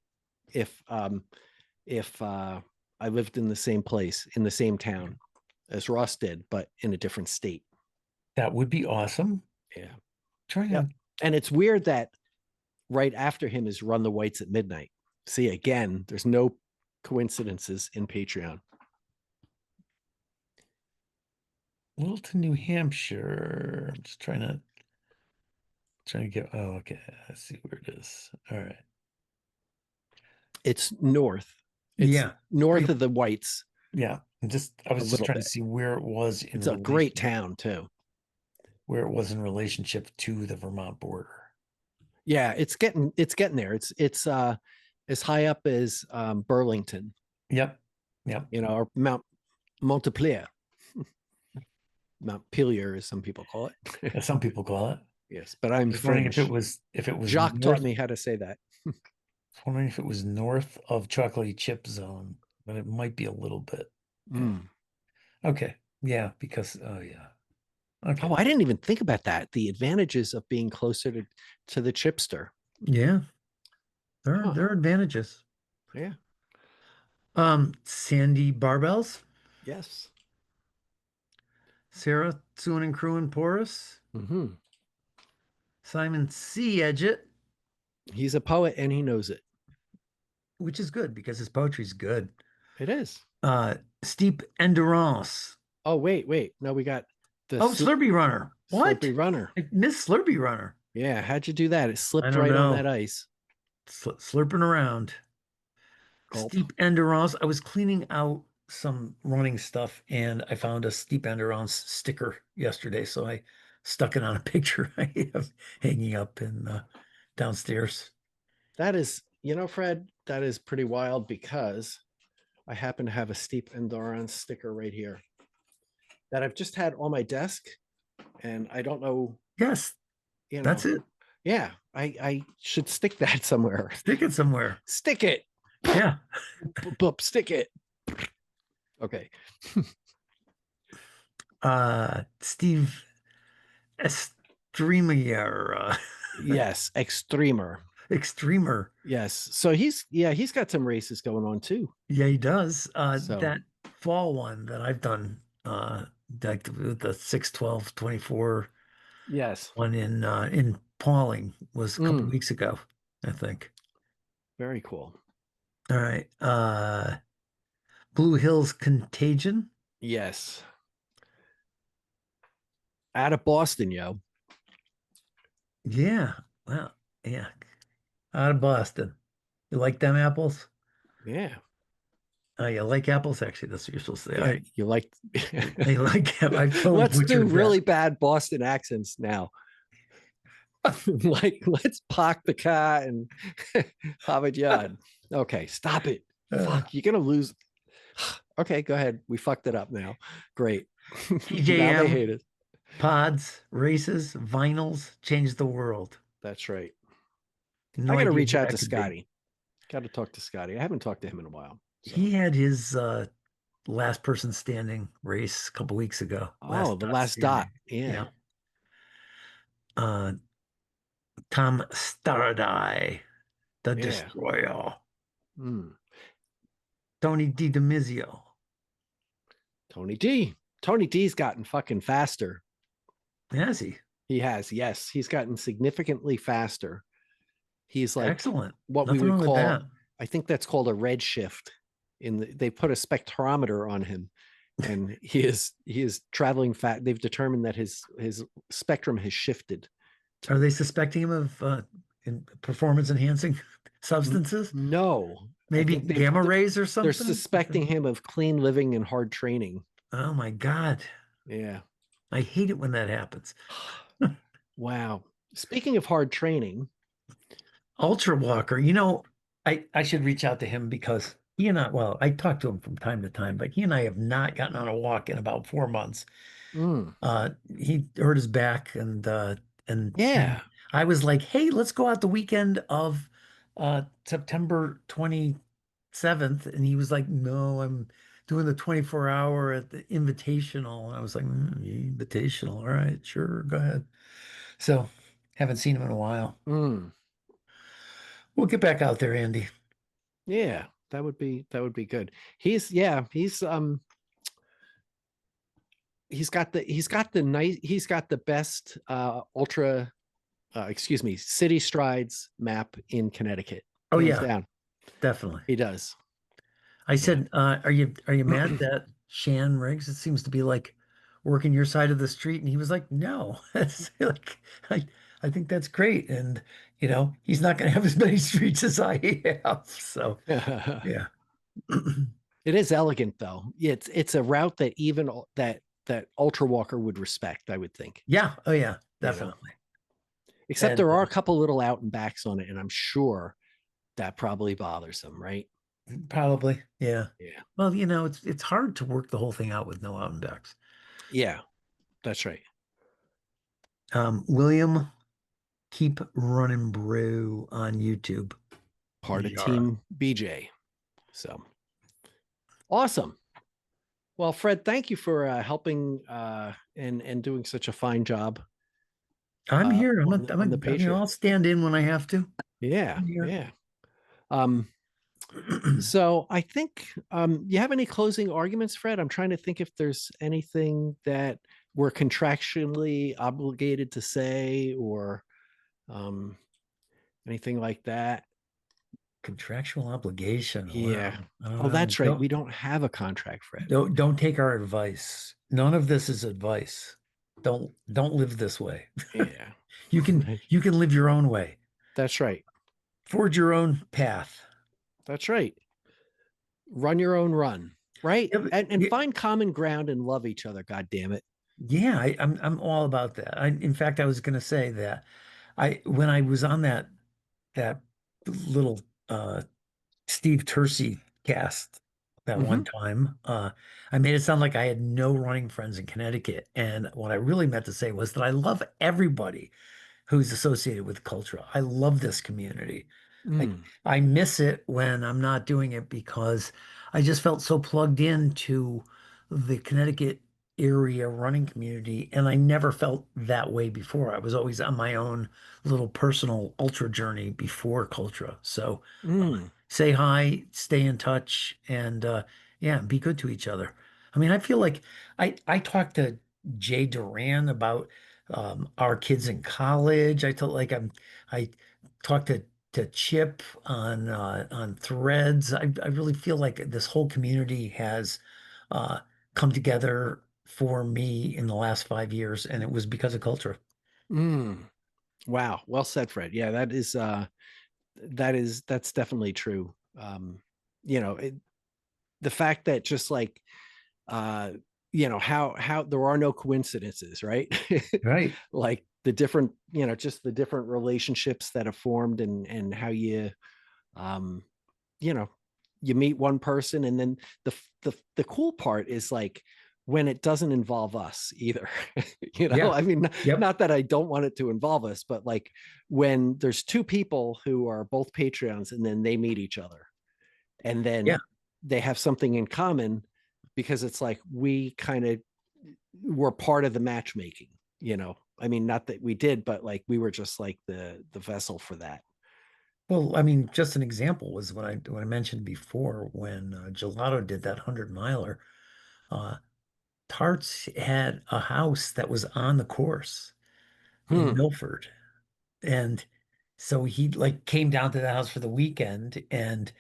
If I lived in the same place, in the same town as Ross did, but in a different state. That would be awesome. Yeah. Trying Yep. to. And it's weird that right after him is Run the Whites at Midnight. See, again, there's no coincidences in Patreon. Littleton, New Hampshire. I'm just trying to get. Oh, okay. Let's see where it is. All right. It's north. It's Yeah. north of the Whites. Yeah. I was just trying to see where it was in It's a great town too. Where it was in relationship to the Vermont border. Yeah, it's getting there. It's as high up as Burlington. Yep. Or Mount Montpelier. Montpelier, as some people call it. As some people call it. Yes, but I'm wondering French. if it was Jacques taught me how to say that. Wondering if it was north of Chocolate Chip Zone, but it might be a little bit. Okay. Yeah, because okay. Oh, I didn't even think about that. The advantages of being closer to the chipster. Yeah. There are advantages. Yeah. Sandy Barbells. Yes. Sarah Tsuan and Crew and Porus. Simon C. Edgett. He's a poet and he knows it. Which is good because his poetry's good. It is. Steep Endurance. Oh, wait. No, we got the Slurpee Runner. What? Slurpee Runner. I missed Slurpee Runner. Yeah, how'd you do that? It slipped right on that ice. Slurping around. Gulp. Steep Endurance. I was cleaning out some running stuff and I found a Steep Endurance sticker yesterday. So I stuck it on a picture I have hanging up in downstairs. That is, Fred, that is pretty wild because I happen to have a Steep Endurance sticker right here that I've just had on my desk and I don't know. Yes. That's it. Yeah. I should stick that somewhere. Stick it somewhere. Stick it. Yeah. Stick it. Okay. Steve Extremer. Yes, Extremer. Yes. So he's got some races going on too. Yeah, he does. That fall one that I've done, like the 6/12/24. Yes. One in Pauling was a couple weeks ago, I think. Very cool. All right. Blue Hills Contagion. Yes. Out of Boston, yo. Yeah. Well, yeah. Out of Boston. You like them apples? Yeah. You like apples? Actually, that's what you're supposed to say. Yeah, you like. I like them. Let's do really bad Boston accents now. Let's park the car and have a yard. Okay, stop it. Fuck, you're gonna lose. Okay, go ahead. We fucked it up now. Great. TJM, now they hate it. Pods, races, vinyls, change the world. That's right. No I got to reach out to Scotty. Got to talk to Scotty. I haven't talked to him in a while. So. He had his last person standing race a couple weeks ago. The last dot. Yeah. Tom Staradai, the Destroyer. Tony D. DeMizio. Tony D's gotten fucking faster. Has he? He has, yes. He's gotten significantly faster. He's like excellent. What we would call, I think that's called a red shift. They put a spectrometer on him, and he is traveling fast. They've determined that his spectrum has shifted. Are they suspecting him of performance enhancing substances? No. Maybe gamma rays or something? They're suspecting him of clean living and hard training. Oh my God. Yeah. I hate it when that happens. Wow. Speaking of hard training. Ultra Walker, I should reach out to him because I talk to him from time to time, but he and I have not gotten on a walk in about 4 months. He hurt his back and yeah. I was like, hey, let's go out the weekend of September 27th. And he was like, no, I'm doing the 24-hour at the Invitational. And I was like, Invitational. All right, sure. Go ahead. So haven't seen him in a while. We'll get back out there, Andy. Yeah. that would be good. He's got the best ultra city strides map in Connecticut. Oh Hands yeah, down. definitely. He does. I Yeah. said, are you mad that Shan Riggs, it seems to be like working your side of the street? And he was like, no. It's like I think that's great. And he's not gonna have as many streets as I have. So yeah. It is elegant though. It's a route that even that ultra walker would respect, I would think. Yeah. Oh yeah, You know, definitely. except And there are a couple little out and backs on it, and I'm sure that probably bothers them, right? probably, yeah. Yeah. Well, it's hard to work the whole thing out with no out and backs. Yeah, that's right. William, keep running brew on YouTube. Part of Yara. Team BJ. So awesome. Well, Phred, thank you for helping and doing such a fine job I'm here. on the Patreon. I'll stand in when I have to. Yeah, I'm here. yeah. So I think you have any closing arguments, Phred? I'm trying to think if there's anything that we're contractually obligated to say or um, anything like that. Contractual obligation. Yeah. Wow. I don't Oh, know. that's right. We don't have a contract, Phred. Don't take our advice. None of this is advice. Don't live this way. Yeah. You can live your own way. That's right. Forge your own path. That's right. Run your own run, right? Yeah, but- And yeah, find common ground and love each other. God damn it. yeah, I'm all about that. In fact, I was going to say that when I was on that little Steve Tersey cast that one Mhm. time, I made it sound like I had no running friends in Connecticut, and what I really meant to say was that I love everybody who's associated with Cultra. I love this community. Mm. I miss it when I'm not doing it because I just felt so plugged into the Connecticut area running community, and I never felt that way before. I was always on my own little personal ultra journey before Cultra. So Mm. say hi, stay in touch, and yeah, be good to each other. I mean, I feel like I talked to Jay Duran about our kids in college. I talked to Chip on Threads. I really feel like this whole community has uh, come together for me in the last 5 years, and it was because of Culture. Mm. Wow. Well said, Phred. Yeah, that's definitely true. You know, the fact that just like uh how there are no coincidences, right? Right. Like the different, just the different relationships that have formed and how you um you know you meet one person, and then the cool part is like when it doesn't involve us either. Yeah. I mean, Yep. not that I don't want it to involve us, but like when there's two people who are both Patreons and then they meet each other and Yeah. then they have something in common, because it's like we kind of were part of the matchmaking. I mean, not that we did, but like we were just like the vessel for that. Well, I mean, just an example was when I mentioned before when Gelato did that 100 miler. Uh, Tarts had a house that was on the course in Hmm. Milford, and so he like came down to the house for the weekend and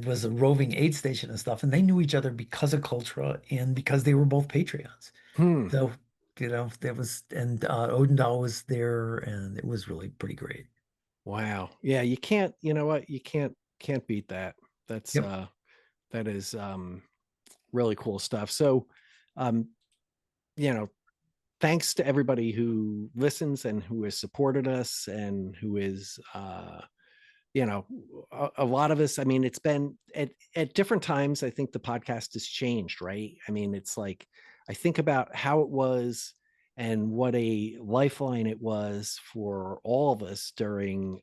was a roving aid station and stuff, and they knew each other because of Cultra and because they were both Patreons. Hmm. So there was, and Odendahl was there, and it was really pretty great. Wow. Yeah, you can't, you know what? You can't beat that. That's Yep. that is really cool stuff. So um, you know, thanks to everybody who listens and who has supported us and who is a lot of us. I mean, it's been at different times, I think the podcast has changed, right? I mean, it's like I think about how it was and what a lifeline it was for all of us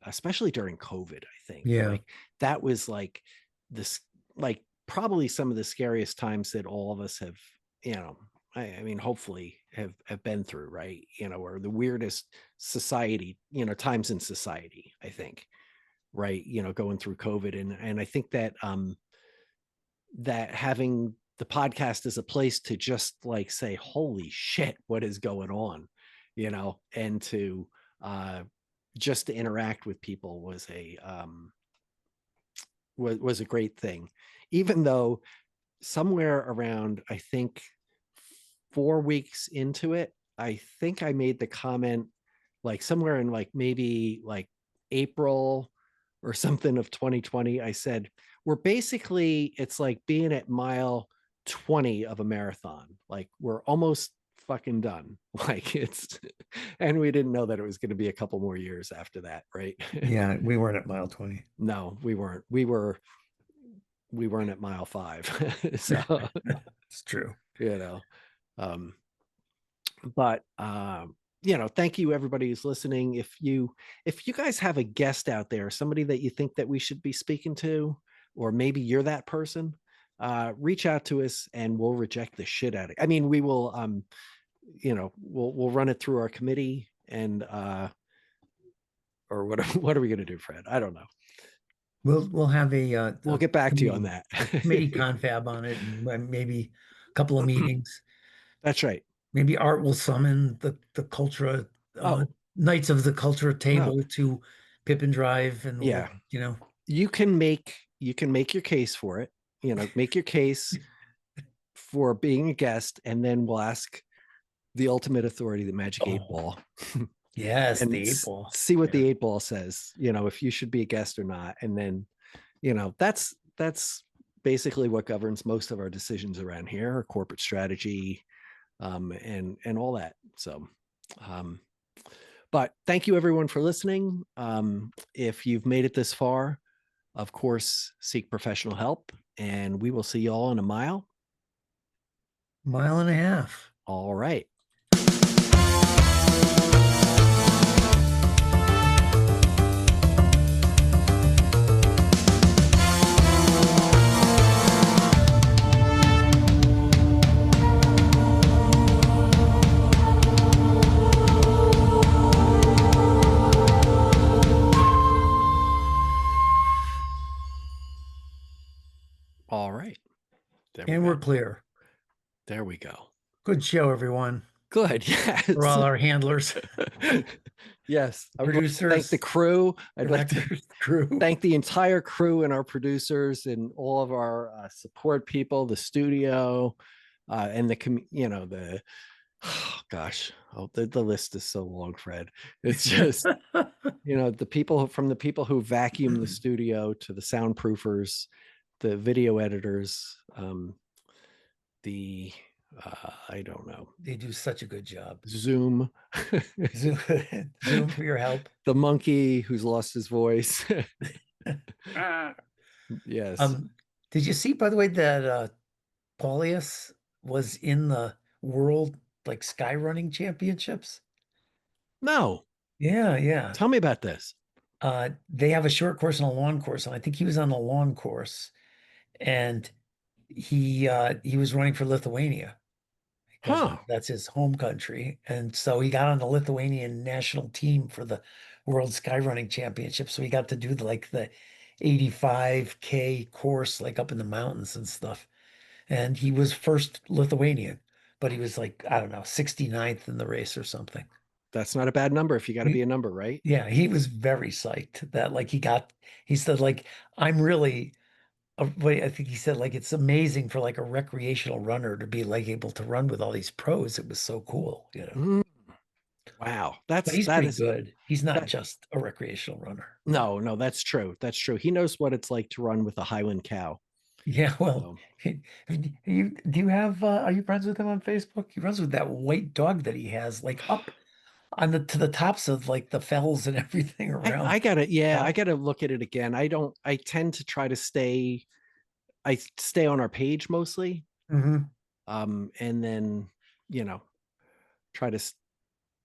especially during COVID. I think Yeah. like that was like this, like probably some of the scariest times that all of us have, I mean, hopefully have been through, right? Or the weirdest society, times in society, I think. right? Going through COVID. And I think that, that having the podcast as a place to just like say, holy shit, what is going on, and to, just to interact with people was a great thing, even though somewhere around, I think 4 weeks into it, I think I made the comment, like somewhere in like maybe like April or something of 2020, I said, it's like being at mile 20 of a marathon. Like we're almost fucking done. Like and we didn't know that it was going to be a couple more years after that, right? Yeah, we weren't at mile 20. No, we weren't. We weren't at mile 5. So, It's true. um, but thank you everybody who's listening. If you guys have a guest out there, somebody that you think that we should be speaking to, or maybe you're that person, reach out to us and we'll reject the shit out of it. I mean, we will, we'll run it through our committee and, or what are we going to do, Phred? I don't know. We'll have a we'll get back to you on that. committee confab on it, and maybe a couple of meetings. That's right. Maybe Art will summon the Cultra Knights of the Cultra table to Pippin Drive, and yeah, you can make your case for it. Make your case for being a guest, and then we'll ask the ultimate authority, the Magic 8 Ball. Yes, and the 8 Ball. See what the 8 Ball says. If you should be a guest or not, and then that's basically what governs most of our decisions around here, our corporate strategy, and all that. So, but thank you everyone for listening. If you've made it this far, of course, seek professional help, and we will see you all in a mile and a half. All right. All right. And we're clear. There we go. Good show, everyone. Good. Yes. For all our handlers. Yes. I would producers. Like to thank the crew. I'd like to crew. Thank the entire crew and our producers and all of our support people, the studio, and the the list is so long, Phred. It's just the people who vacuum the studio, to the soundproofers, the video editors, I don't know. They do such a good job. Zoom for your help. The monkey who's lost his voice. Yes. Did you see, by the way, that Paulius was in the world sky running championships? No. Yeah. Tell me about this. They have a short course and a long course, and I think he was on the long course, and he was running for Lithuania. That's his home country. And so he got on the Lithuanian national team for the World Skyrunning Championship. So he got to do the 85K course, up in the mountains and stuff. And he was first Lithuanian, but he was I don't know, 69th in the race or something. That's not a bad number if you got to be a number, right? Yeah, he was very psyched that he said, I'm really, I think he said it's amazing for a recreational runner to be able to run with all these pros. It was so cool, Wow, he's pretty good. He's not just a recreational runner. No, that's true. That's true. He knows what it's like to run with a Highland cow. Yeah, well, are you friends with him on Facebook? He runs with that white dog that he has up on to the tops of the fells and everything around. I gotta look at it again. I tend to try to stay on our page mostly. Mm-hmm. And then, try to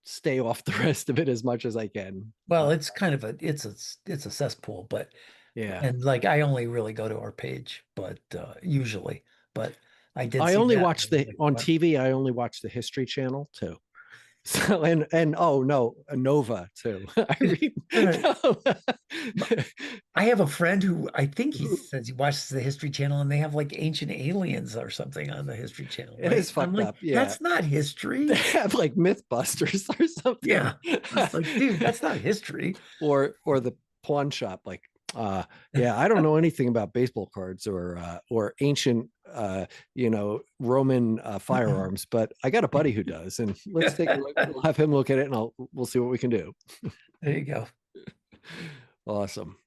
stay off the rest of it as much as I can. Well, it's kind of it's a cesspool, but yeah. And I only really go to our page, but usually, but I only watch on TV. I only watch the History Channel too. So and oh no, a Nova too. I read. I have a friend who I think he says he watches the History Channel and they have like ancient aliens or something on the History Channel. It is fucked like, up. Yeah, that's not history. they have like Mythbusters or something. Yeah, I was like, dude, that's not history. Or the pawn shop, like, yeah, I don't know anything about baseball cards or ancient Roman firearms, but I got a buddy who does, and let's take a look. We'll have him look at it, and we'll see what we can do. There you go. Awesome.